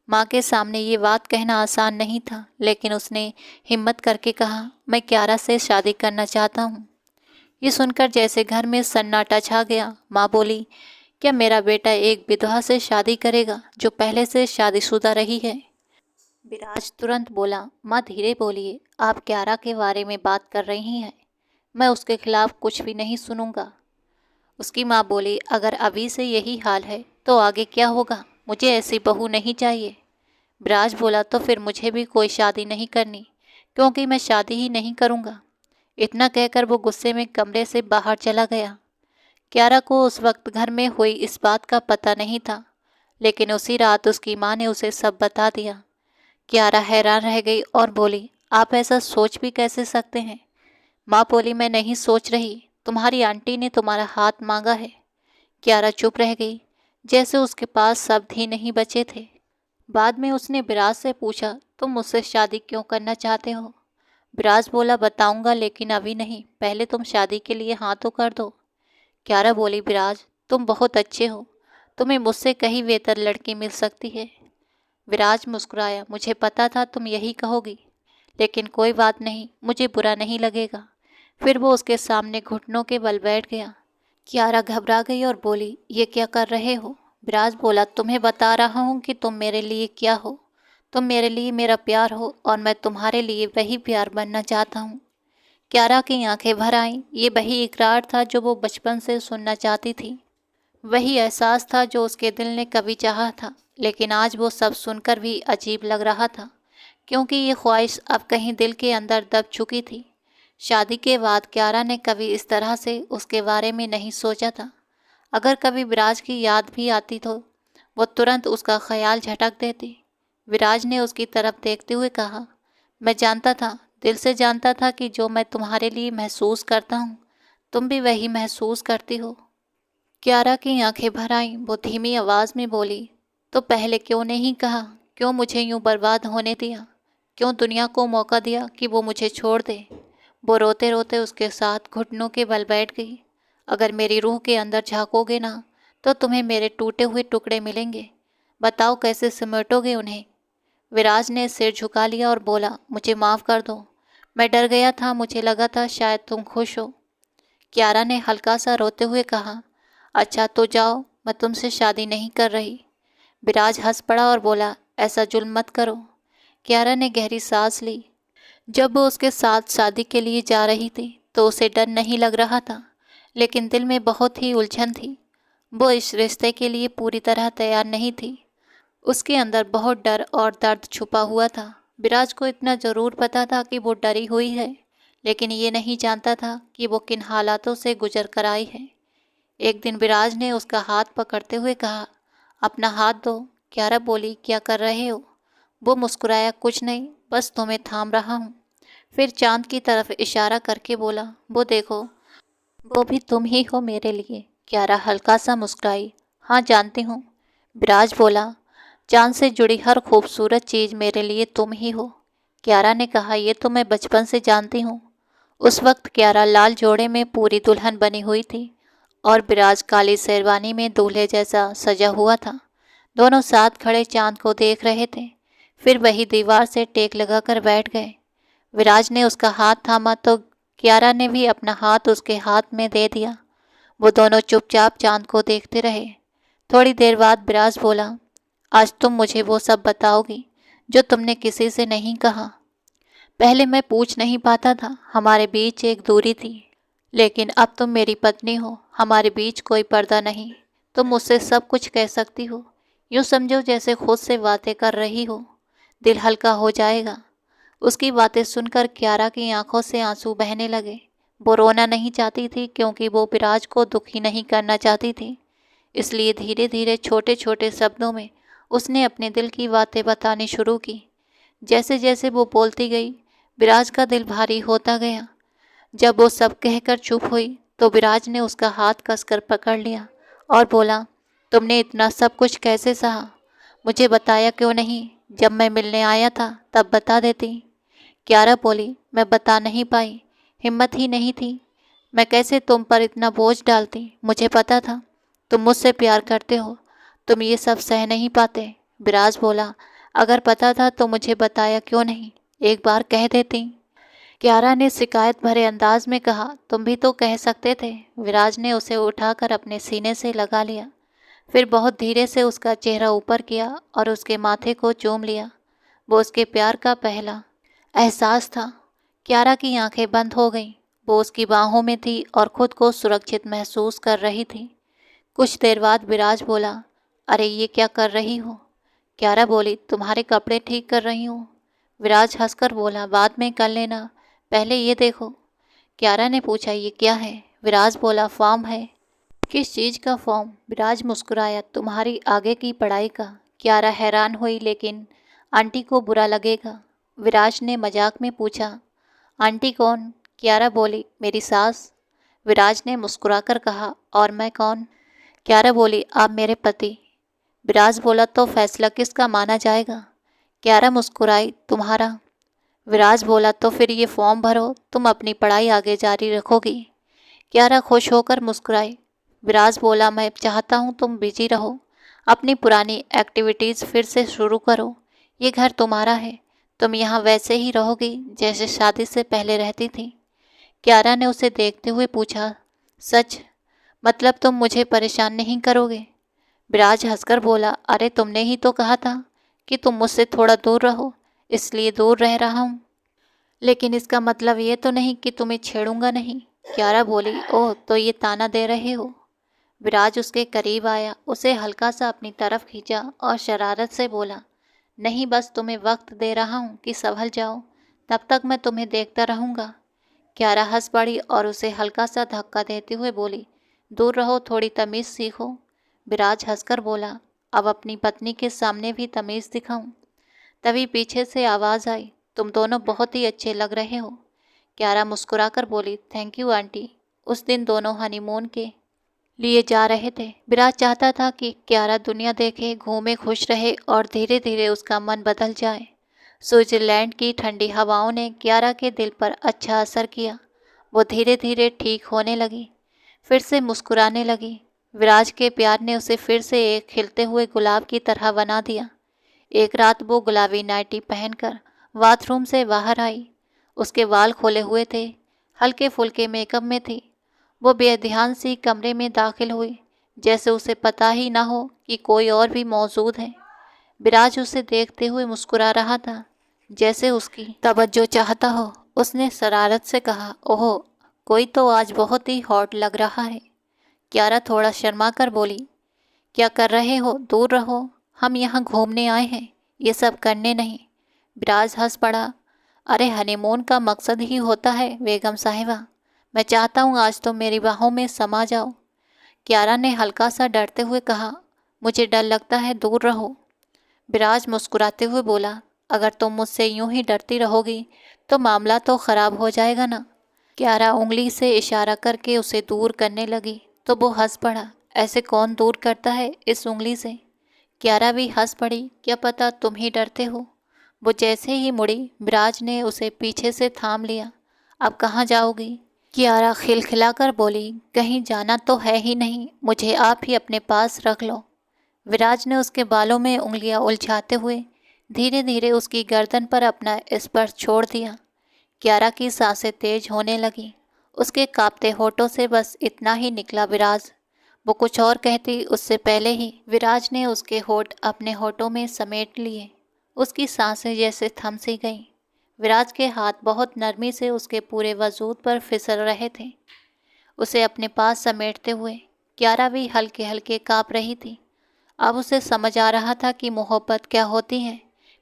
माँ के सामने ये बात कहना आसान नहीं था, लेकिन उसने हिम्मत करके कहा, मैं क्यारा से शादी करना चाहता हूँ। ये सुनकर जैसे घर में सन्नाटा छा गया। माँ बोली, क्या मेरा बेटा एक विधवा से शादी करेगा जो पहले से शादीशुदा रही है? विराज तुरंत बोला, माँ धीरे बोलिए, आप क्यारा के बारे में बात कर रही हैं। मैं उसके खिलाफ कुछ भी नहीं सुनूंगा। उसकी माँ बोली, अगर अभी से यही हाल है तो आगे क्या होगा? मुझे ऐसी बहू नहीं चाहिए। विराज बोला, तो फिर मुझे भी कोई शादी नहीं करनी, क्योंकि मैं शादी ही नहीं करूँगा। इतना कहकर वो गुस्से में कमरे से बाहर चला गया। क्यारा को उस वक्त घर में हुई इस बात का पता नहीं था, लेकिन उसी रात उसकी माँ ने उसे सब बता दिया। क्यारा हैरान रह गई और बोली, आप ऐसा सोच भी कैसे सकते हैं? माँ बोली, मैं नहीं सोच रही, तुम्हारी आंटी ने तुम्हारा हाथ मांगा है। क्यारा चुप रह गई, जैसे उसके पास शब्द ही नहीं बचे थे। बाद में उसने विराज से पूछा, तुम मुझसे शादी क्यों करना चाहते हो? विराज बोला, बताऊंगा, लेकिन अभी नहीं, पहले तुम शादी के लिए हाँ तो कर दो। क्यारा बोली, विराज तुम बहुत अच्छे हो, तुम्हें मुझसे कहीं बेहतर लड़की मिल सकती है। विराज मुस्कुराया, मुझे पता था तुम यही कहोगी, लेकिन कोई बात नहीं, मुझे बुरा नहीं लगेगा। फिर वो उसके सामने घुटनों के बल बैठ गया। क्यारा घबरा गई और बोली, ये क्या कर रहे हो? विराज बोला, तुम्हें बता रहा हूँ कि तुम मेरे लिए क्या हो। तुम मेरे लिए मेरा प्यार हो और मैं तुम्हारे लिए वही प्यार बनना चाहता हूँ। क्यारा की आंखें भर आईं। ये वही इकरार था जो वो बचपन से सुनना चाहती थी, वही एहसास था जो उसके दिल ने कभी चाहा था, लेकिन आज वो सब सुनकर भी अजीब लग रहा था, क्योंकि ये ख्वाहिश अब कहीं दिल के अंदर दब चुकी थी। शादी के बाद क्यारा ने कभी इस तरह से उसके बारे में नहीं सोचा था। अगर कभी विराज की याद भी आती तो वो तुरंत उसका ख्याल झटक देती। विराज ने उसकी तरफ देखते हुए कहा, मैं जानता था, दिल से जानता था कि जो मैं तुम्हारे लिए महसूस करता हूँ, तुम भी वही महसूस करती हो। क्यारा की आंखें भर आईं। वो धीमी आवाज़ में बोली, तो पहले क्यों नहीं कहा? क्यों मुझे यूं बर्बाद होने दिया? क्यों दुनिया को मौका दिया कि वो मुझे छोड़ दे? वो रोते रोते उसके साथ घुटनों के बल बैठ गई। अगर मेरी रूह के अंदर झांकोगे ना, तो तुम्हें मेरे टूटे हुए टुकड़े मिलेंगे। बताओ कैसे समेटोगे उन्हें? विराज ने सिर झुका लिया और बोला, मुझे माफ़ कर दो, मैं डर गया था, मुझे लगा था शायद तुम खुश हो। क्यारा ने हल्का सा रोते हुए कहा, अच्छा तो जाओ, मैं तुमसे शादी नहीं कर रही। विराज हंस पड़ा और बोला, ऐसा जुल्म मत करो। क्यारा ने गहरी सांस ली। जब वो उसके साथ शादी के लिए जा रही थी तो उसे डर नहीं लग रहा था, लेकिन दिल में बहुत ही उलझन थी। वो इस रिश्ते के लिए पूरी तरह तैयार नहीं थी। उसके अंदर बहुत डर और दर्द छुपा हुआ था। विराज को इतना ज़रूर पता था कि वो डरी हुई है, लेकिन ये नहीं जानता था कि वो किन हालातों से गुजर कर आई है। एक दिन विराज ने उसका हाथ पकड़ते हुए कहा, अपना हाथ दो। क्यारा बोली, क्या कर रहे हो? वो मुस्कुराया, कुछ नहीं, बस तुम्हें थाम रहा हूँ। फिर चांद की तरफ इशारा करके बोला, वो देखो, वो भी तुम ही हो मेरे लिए। क्यारा हल्का सा मुस्कुराई, हाँ जानती हूँ। विराज बोला, चांद से जुड़ी हर खूबसूरत चीज़ मेरे लिए तुम ही हो। क्यारा ने कहा, ये तो मैं बचपन से जानती हूँ। उस वक्त क्यारा लाल जोड़े में पूरी दुल्हन बनी हुई थी और विराज काली शेरवानी में दूल्हे जैसा सजा हुआ था। दोनों साथ खड़े चांद को देख रहे थे। फिर वही दीवार से टेक लगाकर बैठ गए। विराज ने उसका हाथ थामा तो क्यारा ने भी अपना हाथ उसके हाथ में दे दिया। वो दोनों चुपचाप चांद को देखते रहे। थोड़ी देर बाद विराज बोला, आज तुम मुझे वो सब बताओगी जो तुमने किसी से नहीं कहा। पहले मैं पूछ नहीं पाता था, हमारे बीच एक दूरी थी, लेकिन अब तुम मेरी पत्नी हो, हमारे बीच कोई पर्दा नहीं। तुम मुझसे सब कुछ कह सकती हो, यूँ समझो जैसे खुद से बातें कर रही हो। दिल हल्का हो जाएगा। उसकी बातें सुनकर क्यारा की आंखों से आंसू बहने लगे। वो रोना नहीं चाहती थी, क्योंकि वो विराज को दुखी नहीं करना चाहती थी। इसलिए धीरे धीरे छोटे छोटे शब्दों में उसने अपने दिल की बातें बतानी शुरू की। जैसे जैसे वो बोलती गई, विराज का दिल भारी होता गया। जब वो सब कहकर चुप हुई तो विराज ने उसका हाथ कसकर पकड़ लिया और बोला, तुमने इतना सब कुछ कैसे सहा? मुझे बताया क्यों नहीं? जब मैं मिलने आया था तब बता देती। क्यारा बोली, मैं बता नहीं पाई, हिम्मत ही नहीं थी। मैं कैसे तुम पर इतना बोझ डालती? मुझे पता था तुम मुझसे प्यार करते हो, तुम ये सब सह नहीं पाते। विराज बोला, अगर पता था तो मुझे बताया क्यों नहीं? एक बार कह देती। क्यारा ने शिकायत भरे अंदाज में कहा, तुम भी तो कह सकते थे। विराज ने उसे उठाकर अपने सीने से लगा लिया। फिर बहुत धीरे से उसका चेहरा ऊपर किया और उसके माथे को चूम लिया। वो उसके प्यार का पहला एहसास था। क्यारा की आंखें बंद हो गईं। वो उसकी बाहों में थी और खुद को सुरक्षित महसूस कर रही थी। कुछ देर बाद विराज बोला, अरे ये क्या कर रही हो? क्यारा बोली, तुम्हारे कपड़े ठीक कर रही हूँ। विराज हंसकर बोला, बाद में कर लेना, पहले ये देखो। क्यारा ने पूछा, ये क्या है? विराज बोला, फॉर्म है। किस चीज़ का फॉर्म? विराज मुस्कुराया, तुम्हारी आगे की पढ़ाई का। क्यारा हैरान हुई, लेकिन आंटी को बुरा लगेगा। विराज ने मजाक में पूछा, आंटी कौन? क्यारा बोली, मेरी सास। विराज ने मुस्कुराकर कहा, और मैं कौन? क्यारा बोली, आप मेरे पति। विराज बोला, तो फैसला किसका माना जाएगा? क्यारा मुस्कुराई, तुम्हारा। विराज बोला, तो फिर ये फॉर्म भरो, तुम अपनी पढ़ाई आगे जारी रखोगी। क्यारा खुश होकर मुस्कुराई। विराज बोला, मैं चाहता हूँ तुम बिजी रहो, अपनी पुरानी एक्टिविटीज़ फिर से शुरू करो। ये घर तुम्हारा है, तुम यहाँ वैसे ही रहोगी जैसे शादी से पहले रहती थी। क्यारा ने उसे देखते हुए पूछा, सच? मतलब तुम मुझे परेशान नहीं करोगे? विराज हंसकर बोला, अरे तुमने ही तो कहा था कि तुम मुझसे थोड़ा दूर रहो, इसलिए दूर रह रहा हूँ। लेकिन इसका मतलब ये तो नहीं कि तुम्हें छेड़ूंगा नहीं। क्यारा बोली, ओह, तो ये ताना दे रहे हो? विराज उसके करीब आया, उसे हल्का सा अपनी तरफ खींचा और शरारत से बोला, नहीं, बस तुम्हें वक्त दे रहा हूँ कि संभल जाओ, तब तक मैं तुम्हें देखता रहूँगा। क्यारा हंस पड़ी और उसे हल्का सा धक्का देते हुए बोली, दूर रहो, थोड़ी तमीज़ सीखो। विराज हंसकर बोला, अब अपनी पत्नी के सामने भी तमीज़ दिखाऊं? तभी पीछे से आवाज़ आई, तुम दोनों बहुत ही अच्छे लग रहे हो। क्यारा मुस्कुराकर बोली, थैंक यू आंटी। उस दिन दोनों हनीमून के लिए जा रहे थे। विराज चाहता था कि क्यारा दुनिया देखे, घूमे, खुश रहे और धीरे धीरे उसका मन बदल जाए। स्विट्जरलैंड की ठंडी हवाओं ने क्यारा के दिल पर अच्छा असर किया। वो धीरे धीरे ठीक होने लगी, फिर से मुस्कुराने लगी। विराज के प्यार ने उसे फिर से एक खिलते हुए गुलाब की तरह बना दिया। एक रात वो गुलाबी नाइटी पहनकर बाथरूम से बाहर आई। उसके बाल खोले हुए थे, हल्के फुल्के मेकअप में थी। वो बेध्यान सी कमरे में दाखिल हुई, जैसे उसे पता ही ना हो कि कोई और भी मौजूद है। विराज उसे देखते हुए मुस्कुरा रहा था, जैसे उसकी तवज्जो चाहता हो। उसने शरारत से कहा, ओह, कोई तो आज बहुत ही हॉट लग रहा है। क्यारा थोड़ा शर्मा कर बोली, क्या कर रहे हो? दूर रहो, हम यहाँ घूमने आए हैं, ये सब करने नहीं। विराज हंस पड़ा, अरे हनीमून का मकसद ही होता है बेगम साहिबा, मैं चाहता हूँ आज तो मेरी बाहों में समा जाओ। क्यारा ने हल्का सा डरते हुए कहा, मुझे डर लगता है, दूर रहो। विराज मुस्कुराते हुए बोला, अगर तुम मुझसे यूं ही डरती रहोगी तो मामला तो ख़राब हो जाएगा ना। क्यारा उंगली से इशारा करके उसे दूर करने लगी तो वो हंस पड़ा, ऐसे कौन दूर करता है इस उंगली से? क्यारा भी हंस पड़ी, क्या पता तुम ही डरते हो। वो जैसे ही मुड़ी, विराज ने उसे पीछे से थाम लिया। अब कहाँ जाओगी? क्यारा खिलखिलाकर बोली, कहीं जाना तो है ही नहीं, मुझे आप ही अपने पास रख लो। विराज ने उसके बालों में उंगलियां उलझाते हुए धीरे धीरे उसकी गर्दन पर अपना स्पर्श छोड़ दिया। क्यारा की सांसें तेज होने लगी। उसके कांपते होठों से बस इतना ही निकला, विराज। वो कुछ और कहती उससे पहले ही विराज ने उसके होठ अपने होठों में समेट लिए। उसकी सांसें जैसे थम सी गईं। विराज के हाथ बहुत नरमी से उसके पूरे वजूद पर फिसल रहे थे, उसे अपने पास समेटते हुए। क्यारा भी हल्के हल्के काँप रही थी। अब उसे समझ आ रहा था कि मोहब्बत क्या होती है,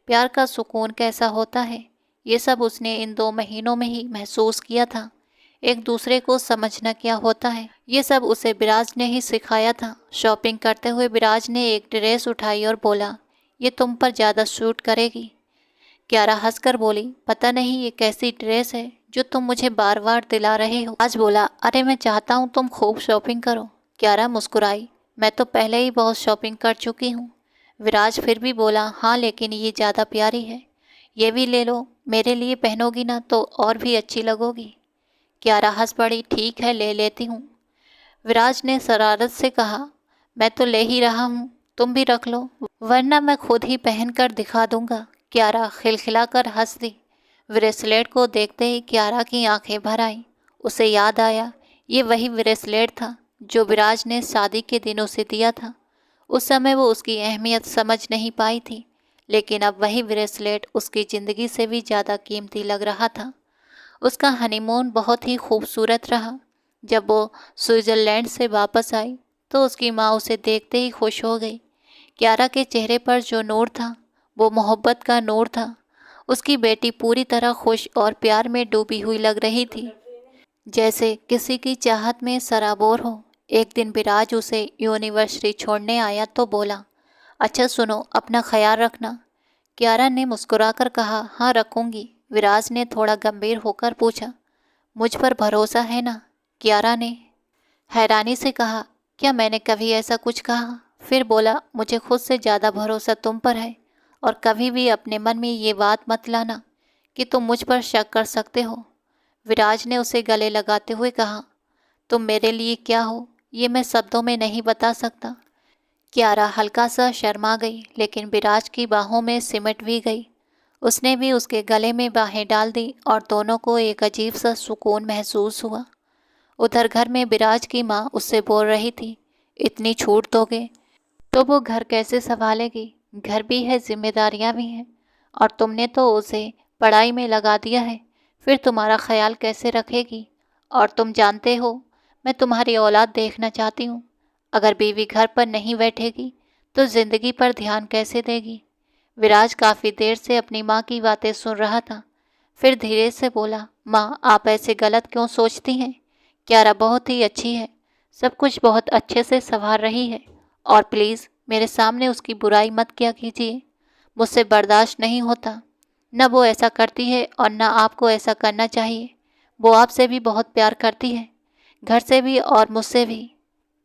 प्यार का सुकून कैसा होता है। ये सब उसने इन 2 महीनों में ही महसूस किया था। एक दूसरे को समझना क्या होता है, ये सब उसे विराज ने ही सिखाया था। शॉपिंग करते हुए विराज ने एक ड्रेस उठाई और बोला, ये तुम पर ज़्यादा सूट करेगी। क्यारा हंसकर बोली, पता नहीं ये कैसी ड्रेस है जो तुम मुझे बार बार दिला रहे हो। आज बोला, अरे मैं चाहता हूँ तुम खूब शॉपिंग करो। क्यारा मुस्कुराई, मैं तो पहले ही बहुत शॉपिंग कर चुकी हूँ। विराज फिर भी बोला, हाँ लेकिन ये ज़्यादा प्यारी है, ये भी ले लो, मेरे लिए पहनोगी ना तो और भी अच्छी लगोगी। क्यारा हंस पड़ी, ठीक है, ले लेती हूँ। विराज ने शरारत से कहा, मैं तो ले ही रहा हूँ, तुम भी रख लो, वरना मैं खुद ही पहन कर दिखा दूंगा। क्यारा खिलखिलाकर हंस दी। ब्रेसलेट को देखते ही क्यारा की आंखें भर आईं। उसे याद आया, ये वही ब्रेसलेट था जो विराज ने शादी के दिन उसे दिया था। उस समय वो उसकी अहमियत समझ नहीं पाई थी, लेकिन अब वही ब्रेसलेट उसकी ज़िंदगी से भी ज़्यादा कीमती लग रहा था। उसका हनीमून बहुत ही खूबसूरत रहा। जब वो स्विट्ज़रलैंड से वापस आई तो उसकी माँ उसे देखते ही खुश हो गई। क्यारा के चेहरे पर जो नूर था वो मोहब्बत का नूर था। उसकी बेटी पूरी तरह खुश और प्यार में डूबी हुई लग रही थी, जैसे किसी की चाहत में सराबोर हो। एक दिन विराज उसे यूनिवर्सिटी छोड़ने आया तो बोला, अच्छा सुनो, अपना ख्याल रखना। क्यारा ने मुस्कुराकर कहा, हाँ रखूंगी। विराज ने थोड़ा गंभीर होकर पूछा, मुझ पर भरोसा है ना? क्यारा ने हैरानी से कहा, क्या मैंने कभी ऐसा कुछ कहा? फिर बोला, मुझे खुद से ज़्यादा भरोसा तुम पर है, और कभी भी अपने मन में ये बात मत लाना कि तुम मुझ पर शक कर सकते हो। विराज ने उसे गले लगाते हुए कहा, तुम मेरे लिए क्या हो ये मैं शब्दों में नहीं बता सकता। क्यारा हल्का सा शर्मा गई, लेकिन विराज की बाहों में सिमट भी गई। उसने भी उसके गले में बाहें डाल दी और दोनों को एक अजीब सा सुकून महसूस हुआ। उधर घर में विराज की माँ उससे बोल रही थी, इतनी छूट दोगे तो वो घर कैसे संभालेगी? घर भी है, जिम्मेदारियाँ भी हैं, और तुमने तो उसे पढ़ाई में लगा दिया है, फिर तुम्हारा ख्याल कैसे रखेगी? और तुम जानते हो मैं तुम्हारी औलाद देखना चाहती हूँ। अगर बीवी घर पर नहीं बैठेगी तो ज़िंदगी पर ध्यान कैसे देगी? विराज काफ़ी देर से अपनी माँ की बातें सुन रहा था, फिर धीरे से बोला, माँ आप ऐसे गलत क्यों सोचती हैं? क्यारा बहुत ही अच्छी है, सब कुछ बहुत अच्छे से संभाल रही है, और प्लीज़ मेरे सामने उसकी बुराई मत किया कीजिए। मुझसे बर्दाश्त नहीं होता। न वो ऐसा करती है और न आपको ऐसा करना चाहिए। वो आपसे भी बहुत प्यार करती है, घर से भी और मुझसे भी।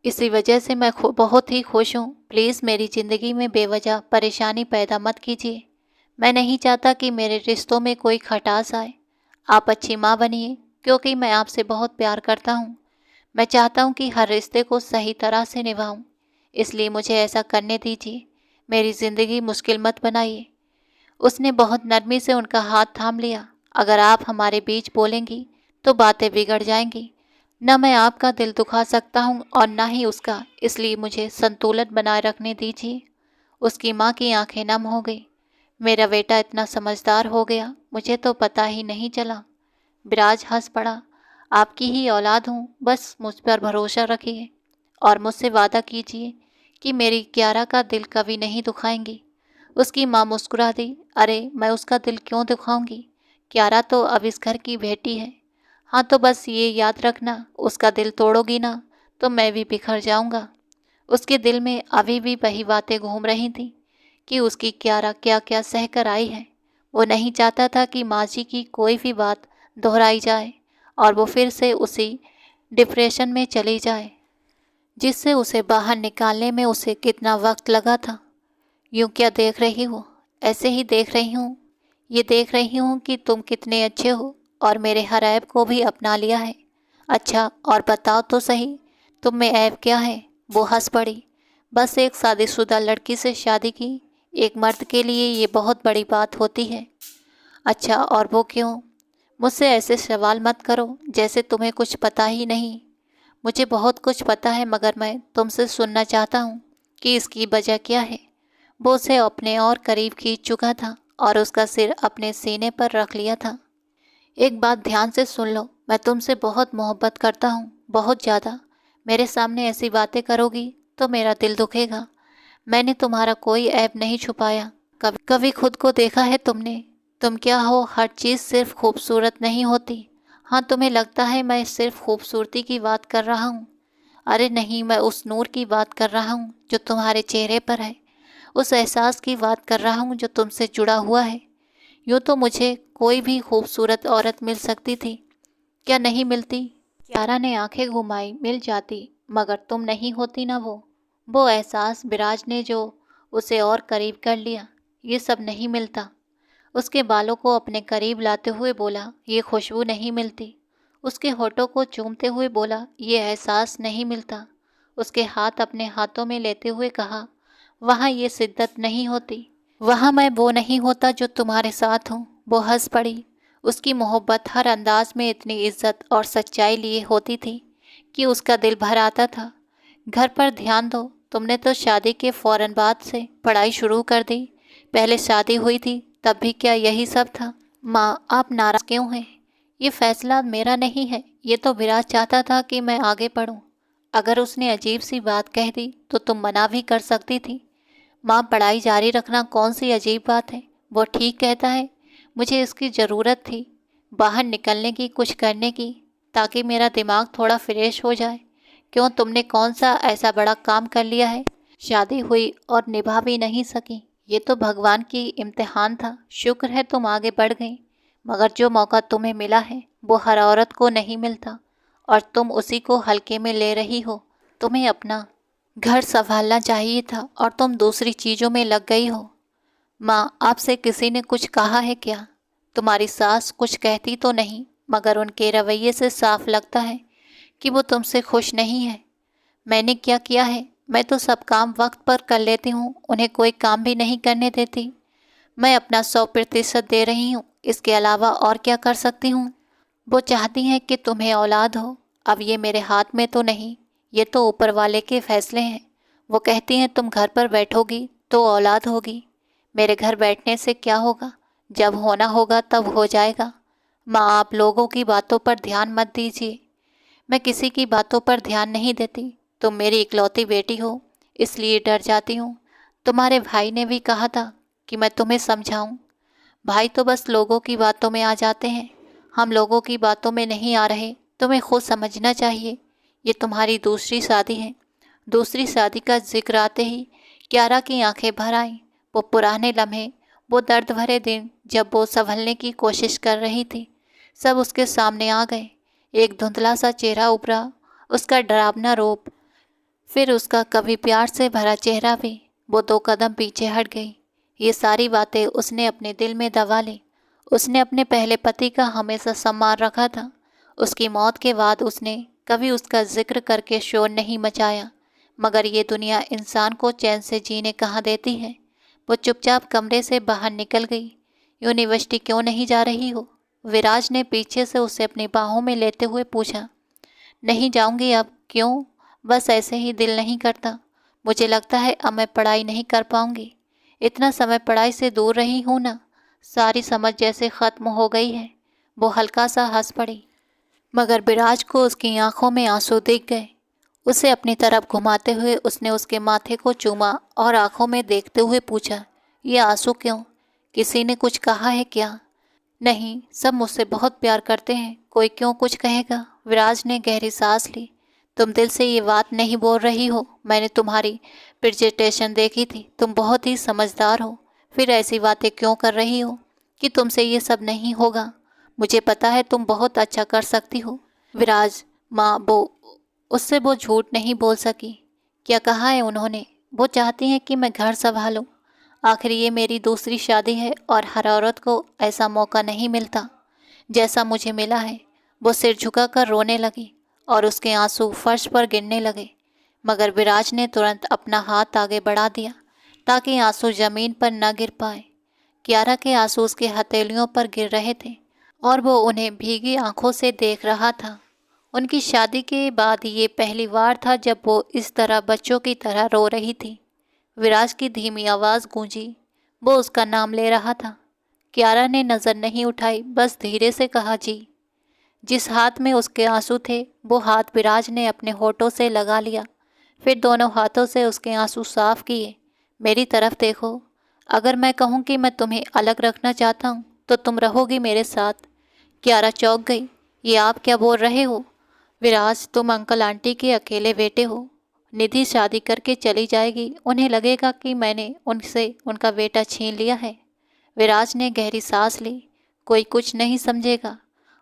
इसी वजह से मैं बहुत ही खुश हूँ। प्लीज़ मेरी ज़िंदगी में बेवजह परेशानी पैदा मत कीजिए। मैं नहीं चाहता कि मेरे रिश्तों में कोई खटास आए। आप अच्छी माँ बनिए, क्योंकि मैं आपसे बहुत प्यार करता हूँ। मैं चाहता हूँ कि हर रिश्ते को सही तरह से निभाऊँ, इसलिए मुझे ऐसा करने दीजिए। मेरी ज़िंदगी मुश्किल मत बनाइए। उसने बहुत नरमी से उनका हाथ थाम लिया। अगर आप हमारे बीच बोलेंगी तो बातें बिगड़ जाएंगी। न मैं आपका दिल दुखा सकता हूँ और न ही उसका, इसलिए मुझे संतुलन बनाए रखने दीजिए। उसकी माँ की आंखें नम हो गई। मेरा बेटा इतना समझदार हो गया, मुझे तो पता ही नहीं चला। विराज हंस पड़ा। आपकी ही औलाद हूँ, बस मुझ पर भरोसा रखिए और मुझसे वादा कीजिए कि मेरी क्यारा का दिल कभी नहीं दुखाएंगी। उसकी माँ मुस्कुरा दी। अरे मैं उसका दिल क्यों दुखाऊंगी? क्यारा तो अब इस घर की बेटी है। हाँ तो बस ये याद रखना, उसका दिल तोड़ोगी ना तो मैं भी बिखर जाऊंगा। उसके दिल में अभी भी वही बातें घूम रही थीं कि उसकी क्यारा क्या क्या सह कर आई है। वो नहीं चाहता था कि माँ जी की कोई भी बात दोहराई जाए और वो फिर से उसी डिप्रेशन में चली जाए, जिससे उसे बाहर निकालने में उसे कितना वक्त लगा था। यूं क्या देख रही हो? ऐसे ही देख रही हूँ। ये देख रही हूँ कि तुम कितने अच्छे हो और मेरे हर ऐब को भी अपना लिया है। अच्छा और बताओ तो सही, तुम में ऐब क्या है? वो हंस पड़ी। बस एक शादीशुदा लड़की से शादी की एक मर्द के लिए ये बहुत बड़ी बात होती है। अच्छा और वो क्यों? मुझसे ऐसे सवाल मत करो जैसे तुम्हें कुछ पता ही नहीं। मुझे बहुत कुछ पता है, मगर मैं तुमसे सुनना चाहता हूँ कि इसकी वजह क्या है। वो उसे अपने और करीब खींच चुका था और उसका सिर अपने सीने पर रख लिया था। एक बात ध्यान से सुन लो, मैं तुमसे बहुत मोहब्बत करता हूँ, बहुत ज़्यादा। मेरे सामने ऐसी बातें करोगी तो मेरा दिल दुखेगा। मैंने तुम्हारा कोई ऐब नहीं छुपाया। कभी कभी खुद को देखा है तुमने? तुम क्या हो? हर चीज़ सिर्फ खूबसूरत नहीं होती। हाँ तुम्हें लगता है मैं सिर्फ खूबसूरती की बात कर रहा हूँ। अरे नहीं, मैं उस नूर की बात कर रहा हूँ जो तुम्हारे चेहरे पर है। उस एहसास की बात कर रहा हूँ जो तुमसे जुड़ा हुआ है। यूँ तो मुझे कोई भी खूबसूरत औरत मिल सकती थी, क्या नहीं मिलती? क्यारा ने आंखें घुमाई। मिल जाती, मगर तुम नहीं होती ना वो एहसास विराज ने जो उसे और करीब कर लिया, ये सब नहीं मिलता। उसके बालों को अपने करीब लाते हुए बोला, ये खुशबू नहीं मिलती। उसके होठों को चूमते हुए बोला, ये एहसास नहीं मिलता। उसके हाथ अपने हाथों में लेते हुए कहा, वहाँ ये शिद्दत नहीं होती। वहाँ मैं वो नहीं होता जो तुम्हारे साथ हूँ। वो हंस पड़ी। उसकी मोहब्बत हर अंदाज में इतनी इज्जत और सच्चाई लिए होती थी कि उसका दिल भर आता था। घर पर ध्यान दो, तुमने तो शादी के फौरन बाद से पढ़ाई शुरू कर दी। पहले शादी हुई थी तब भी क्या यही सब था? माँ, आप नाराज क्यों हैं? ये फैसला मेरा नहीं है, ये तो विराज चाहता था कि मैं आगे पढूं। अगर उसने अजीब सी बात कह दी तो तुम मना भी कर सकती थी। माँ, पढ़ाई जारी रखना कौन सी अजीब बात है? वो ठीक कहता है। मुझे इसकी ज़रूरत थी, बाहर निकलने की, कुछ करने की, ताकि मेरा दिमाग थोड़ा फ्रेश हो जाए। क्यों, तुमने कौन सा ऐसा बड़ा काम कर लिया है? शादी हुई और निभा भी नहीं सकी। ये तो भगवान की इम्तिहान था। शुक्र है तुम आगे बढ़ गई, मगर जो मौका तुम्हें मिला है वो हर औरत को नहीं मिलता, और तुम उसी को हल्के में ले रही हो। तुम्हें अपना घर संभालना चाहिए था और तुम दूसरी चीज़ों में लग गई हो। माँ, आपसे किसी ने कुछ कहा है क्या? तुम्हारी सास कुछ कहती तो नहीं, मगर उनके रवैये से साफ लगता है कि वो तुमसे खुश नहीं है। मैंने क्या किया है? मैं तो सब काम वक्त पर कर लेती हूँ, उन्हें कोई काम भी नहीं करने देती। मैं अपना 100% दे रही हूँ, इसके अलावा और क्या कर सकती हूँ? वो चाहती हैं कि तुम्हें औलाद हो। अब ये मेरे हाथ में तो नहीं, ये तो ऊपर वाले के फैसले हैं। वो कहती हैं तुम घर पर बैठोगी तो औलाद होगी। मेरे घर बैठने से क्या होगा? जब होना होगा तब हो जाएगा। माँ, आप लोगों की बातों पर ध्यान मत दीजिए। मैं किसी की बातों पर ध्यान नहीं देती। तुम मेरी इकलौती बेटी हो, इसलिए डर जाती हूँ। तुम्हारे भाई ने भी कहा था कि मैं तुम्हें समझाऊं। भाई तो बस लोगों की बातों में आ जाते हैं, हम लोगों की बातों में नहीं आ रहे। तुम्हें खुद समझना चाहिए, ये तुम्हारी दूसरी शादी है। दूसरी शादी का जिक्र आते ही क्यारा की आंखें भर आईं। वो पुराने लम्हे, वो दर्द भरे दिन जब वो संभलने की कोशिश कर रही थी, सब उसके सामने आ गए। एक धुंधला सा चेहरा उभरा, उसका डरावना रूप, फिर उसका कभी प्यार से भरा चेहरा भी। वो 2 कदम पीछे हट गई। ये सारी बातें उसने अपने दिल में दबा ली। उसने अपने पहले पति का हमेशा सम्मान रखा था। उसकी मौत के बाद उसने कभी उसका जिक्र करके शोर नहीं मचाया, मगर ये दुनिया इंसान को चैन से जीने कहाँ देती है। वो चुपचाप कमरे से बाहर निकल गई। यूनिवर्सिटी क्यों नहीं जा रही हो? विराज ने पीछे से उसे अपनी बाहों में लेते हुए पूछा। नहीं जाऊंगी अब। क्यों? बस ऐसे ही दिल नहीं करता। मुझे लगता है अब मैं पढ़ाई नहीं कर पाऊंगी। इतना समय पढ़ाई से दूर रही हूँ ना, सारी समझ जैसे ख़त्म हो गई है। वो हल्का सा हंस पड़ी, मगर विराज को उसकी आंखों में आंसू दिख गए। उसे अपनी तरफ घुमाते हुए उसने उसके माथे को चूमा और आंखों में देखते हुए पूछा, ये आंसू क्यों? किसी ने कुछ कहा है क्या? नहीं, सब मुझसे बहुत प्यार करते हैं, कोई क्यों कुछ कहेगा? विराज ने गहरी सांस ली। तुम दिल से ये बात नहीं बोल रही हो? मैंने तुम्हारी प्रेजेंटेशन देखी थी, तुम बहुत ही समझदार हो। फिर ऐसी बातें क्यों कर रही हो कि तुमसे ये सब नहीं होगा? मुझे पता है तुम बहुत अच्छा कर सकती हो। विराज, माँ, उससे वो झूठ नहीं बोल सकी। क्या कहा है उन्होंने? वो चाहती हैं कि मैं घर संभालूं। आखिर ये मेरी दूसरी शादी है और हर औरत को ऐसा मौका नहीं मिलता जैसा मुझे मिला है। वो सिर झुकाकर रोने लगी और उसके आंसू फर्श पर गिरने लगे, मगर विराज ने तुरंत अपना हाथ आगे बढ़ा दिया ताकि आंसू जमीन पर न गिर पाए। क्यारा के आंसू उसके हथेलियों पर गिर रहे थे और वो उन्हें भीगी आंखों से देख रहा था। उनकी शादी के बाद ये पहली बार था जब वो इस तरह बच्चों की तरह रो रही थी। विराज की धीमी आवाज़ गूंजी। वो उसका नाम ले रहा था। क्यारा ने नज़र नहीं उठाई, बस धीरे से कहा, जी। जिस हाथ में उसके आंसू थे वो हाथ विराज ने अपने होठों से लगा लिया, फिर दोनों हाथों से उसके आंसू साफ किए। मेरी तरफ देखो। अगर मैं कहूँ कि मैं तुम्हें अलग रखना चाहता हूँ तो तुम रहोगी मेरे साथ? क्यारा चौंक गई। ये आप क्या बोल रहे हो? विराज, तुम अंकल आंटी के अकेले बेटे हो। निधि शादी करके चली जाएगी, उन्हें लगेगा कि मैंने उनसे उनका बेटा छीन लिया है। विराज ने गहरी सांस ली। कोई कुछ नहीं समझेगा,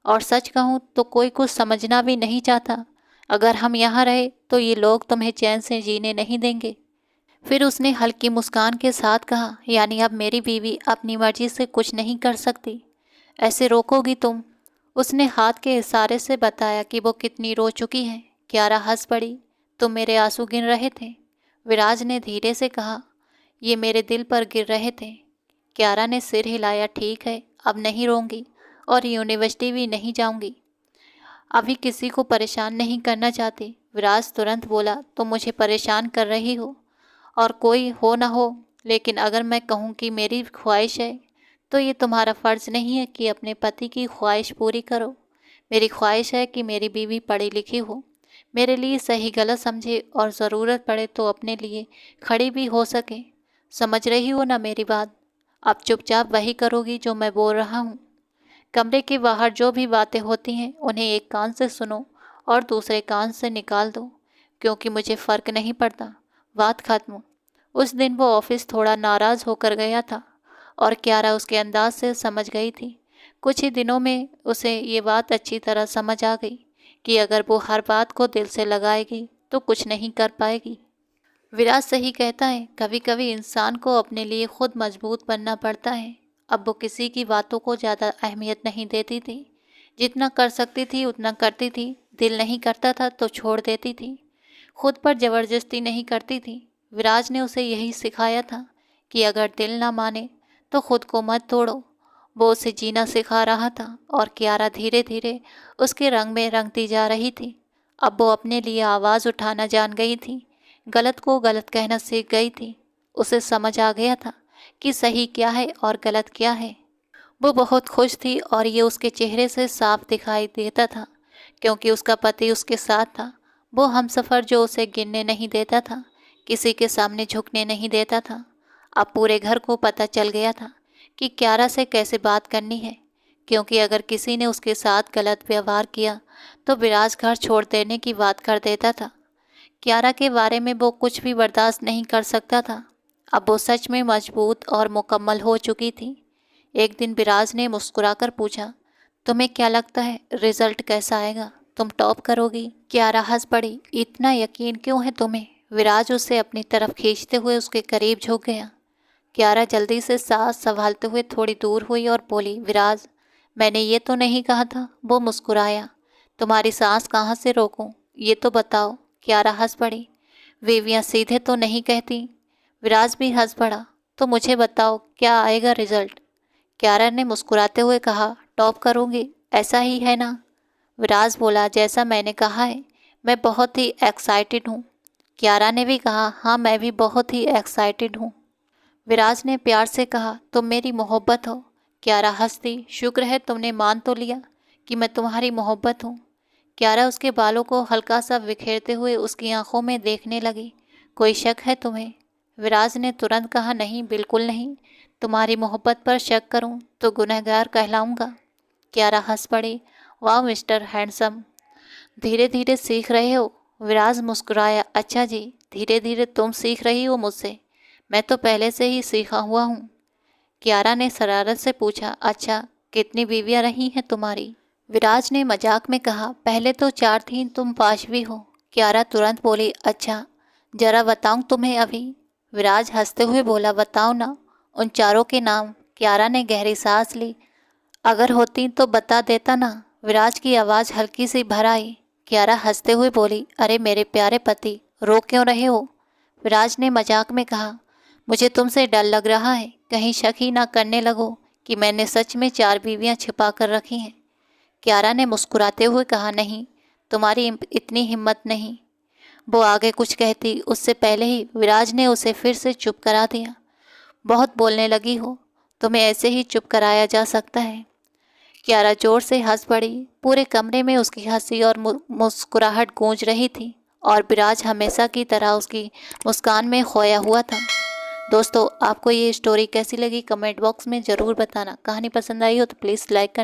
और सच कहूँ तो कोई कुछ समझना भी नहीं चाहता। अगर हम यहाँ रहे तो ये लोग तुम्हें चैन से जीने नहीं देंगे। फिर उसने हल्की मुस्कान के साथ कहा, यानी अब मेरी बीवी अपनी मर्जी से कुछ नहीं कर सकती? ऐसे रोकोगी तुम? उसने हाथ के इशारे से बताया कि वो कितनी रो चुकी है। क्यारा हंस पड़ी। तुम मेरे आंसू गिन रहे थे? विराज ने धीरे से कहा। ये मेरे दिल पर गिर रहे थे। क्यारा ने सिर हिलाया। ठीक है, अब नहीं रोऊंगी और यूनिवर्सिटी भी नहीं जाऊंगी। अभी किसी को परेशान नहीं करना चाहती। विराज तुरंत बोला, तुम मुझे परेशान कर रही हो। और कोई हो ना हो, लेकिन अगर मैं कहूँ कि मेरी ख्वाहिश है, तो ये तुम्हारा फ़र्ज़ नहीं है कि अपने पति की ख्वाहिश पूरी करो। मेरी ख्वाहिश है कि मेरी बीवी पढ़ी लिखी हो, मेरे लिए सही गलत समझे और ज़रूरत पड़े तो अपने लिए खड़ी भी हो सके। समझ रही हो ना मेरी बात? अब चुपचाप वही करोगी जो मैं बोल रहा हूँ। कमरे के बाहर जो भी बातें होती हैं उन्हें एक कान से सुनो और दूसरे कान से निकाल दो, क्योंकि मुझे फ़र्क नहीं पड़ता। बात खत्म। उस दिन वो ऑफिस थोड़ा नाराज़ होकर गया था और क्यारा उसके अंदाज से समझ गई थी। कुछ ही दिनों में उसे ये बात अच्छी तरह समझ आ गई कि अगर वो हर बात को दिल से लगाएगी तो कुछ नहीं कर पाएगी। विराज सही कहता है, कभी कभी इंसान को अपने लिए खुद मजबूत बनना पड़ता है। अब वो किसी की बातों को ज़्यादा अहमियत नहीं देती थी। जितना कर सकती थी उतना करती थी। दिल नहीं करता था तो छोड़ देती थी। खुद पर ज़बरदस्ती नहीं करती थी। विराज ने उसे यही सिखाया था कि अगर दिल ना माने तो खुद को मत तोड़ो। वो उसे जीना सिखा रहा था और क्यारा धीरे धीरे उसके रंग में रंगती जा रही थी। अब वो अपने लिए आवाज़ उठाना जान गई थी, गलत को गलत कहना सीख गई थी। उसे समझ आ गया था कि सही क्या है और गलत क्या है। वो बहुत खुश थी और ये उसके चेहरे से साफ दिखाई देता था, क्योंकि उसका पति उसके साथ था। वो हमसफ़र जो उसे गिरने नहीं देता था, किसी के सामने झुकने नहीं देता था। अब पूरे घर को पता चल गया था कि क्यारा से कैसे बात करनी है, क्योंकि अगर किसी ने उसके साथ गलत व्यवहार किया तो विराज घर छोड़ देने की बात कर देता था। क्यारा के बारे में वो कुछ भी बर्दाश्त नहीं कर सकता था। अब वो सच में मजबूत और मुकम्मल हो चुकी थी। एक दिन विराज ने मुस्कुराकर पूछा, तुम्हें क्या लगता है रिजल्ट कैसा आएगा? तुम टॉप करोगी? क्यारा हंस पड़ी। इतना यकीन क्यों है तुम्हें? विराज उसे अपनी तरफ खींचते हुए उसके करीब झुक गया। क्यारा जल्दी से सांस संभालते हुए थोड़ी दूर हुई और बोली, विराज, मैंने ये तो नहीं कहा था। वो मुस्कुराया। तुम्हारी सांस कहाँ से रोकूं, ये तो बताओ। क्यारा हंस पड़ी। बीवियाँ सीधे तो नहीं कहती। विराज भी हंस पड़ा। तो मुझे बताओ क्या आएगा रिजल्ट? क्यारा ने मुस्कुराते हुए कहा, टॉप करूँगी, ऐसा ही है ना? विराज बोला, जैसा मैंने कहा है, मैं बहुत ही एक्साइटेड हूँ। क्यारा ने भी कहा, हाँ मैं भी बहुत ही एक्साइटेड हूँ। विराज ने प्यार से कहा, तुम मेरी मोहब्बत हो। क्यारा हंसती, शुक्र है तुमने मान तो लिया कि मैं तुम्हारी मोहब्बत हूँ। क्यारा उसके बालों को हल्का सा बिखेरते हुए उसकी आंखों में देखने लगी। कोई शक है तुम्हें? विराज ने तुरंत कहा, नहीं, बिल्कुल नहीं। तुम्हारी मोहब्बत पर शक करूं तो गुनहगार कहलाऊंगा। क्यारा हंस पड़ी। वाह मिस्टर हैंडसम, धीरे धीरे सीख रहे हो। विराज मुस्कुराया, अच्छा जी, धीरे धीरे तुम सीख रही हो मुझसे? मैं तो पहले से ही सीखा हुआ हूँ। क्यारा ने शरारत से पूछा, अच्छा कितनी बीवियाँ रही हैं तुम्हारी? विराज ने मजाक में कहा, पहले तो 4 थीं, तुम 5वीं हो। क्यारा तुरंत बोली, अच्छा जरा बताऊं तुम्हें अभी? विराज हंसते हुए बोला, बताओ ना उन चारों के नाम। क्यारा ने गहरी सांस ली। अगर होती तो बता देता ना। विराज की आवाज़ हल्की सी भर आई। क्यारा हंसते हुए बोली, अरे मेरे प्यारे पति, रो क्यों रहे हो? विराज ने मजाक में कहा, मुझे तुमसे डर लग रहा है, कहीं शक ही ना करने लगो कि मैंने सच में 4 बीवियाँ छिपा कर रखी हैं। क्यारा ने मुस्कुराते हुए कहा, नहीं, तुम्हारी इतनी हिम्मत नहीं। वो आगे कुछ कहती उससे पहले ही विराज ने उसे फिर से चुप करा दिया। बहुत बोलने लगी हो, तुम्हें ऐसे ही चुप कराया जा सकता है। क्यारा जोर से हंस पड़ी। पूरे कमरे में उसकी हंसी और मुस्कुराहट गूंज रही थी और विराज हमेशा की तरह उसकी मुस्कान में खोया हुआ था। दोस्तों, आपको ये स्टोरी कैसी लगी कमेंट बॉक्स में ज़रूर बताना। कहानी पसंद आई हो तो प्लीज़ लाइक करना।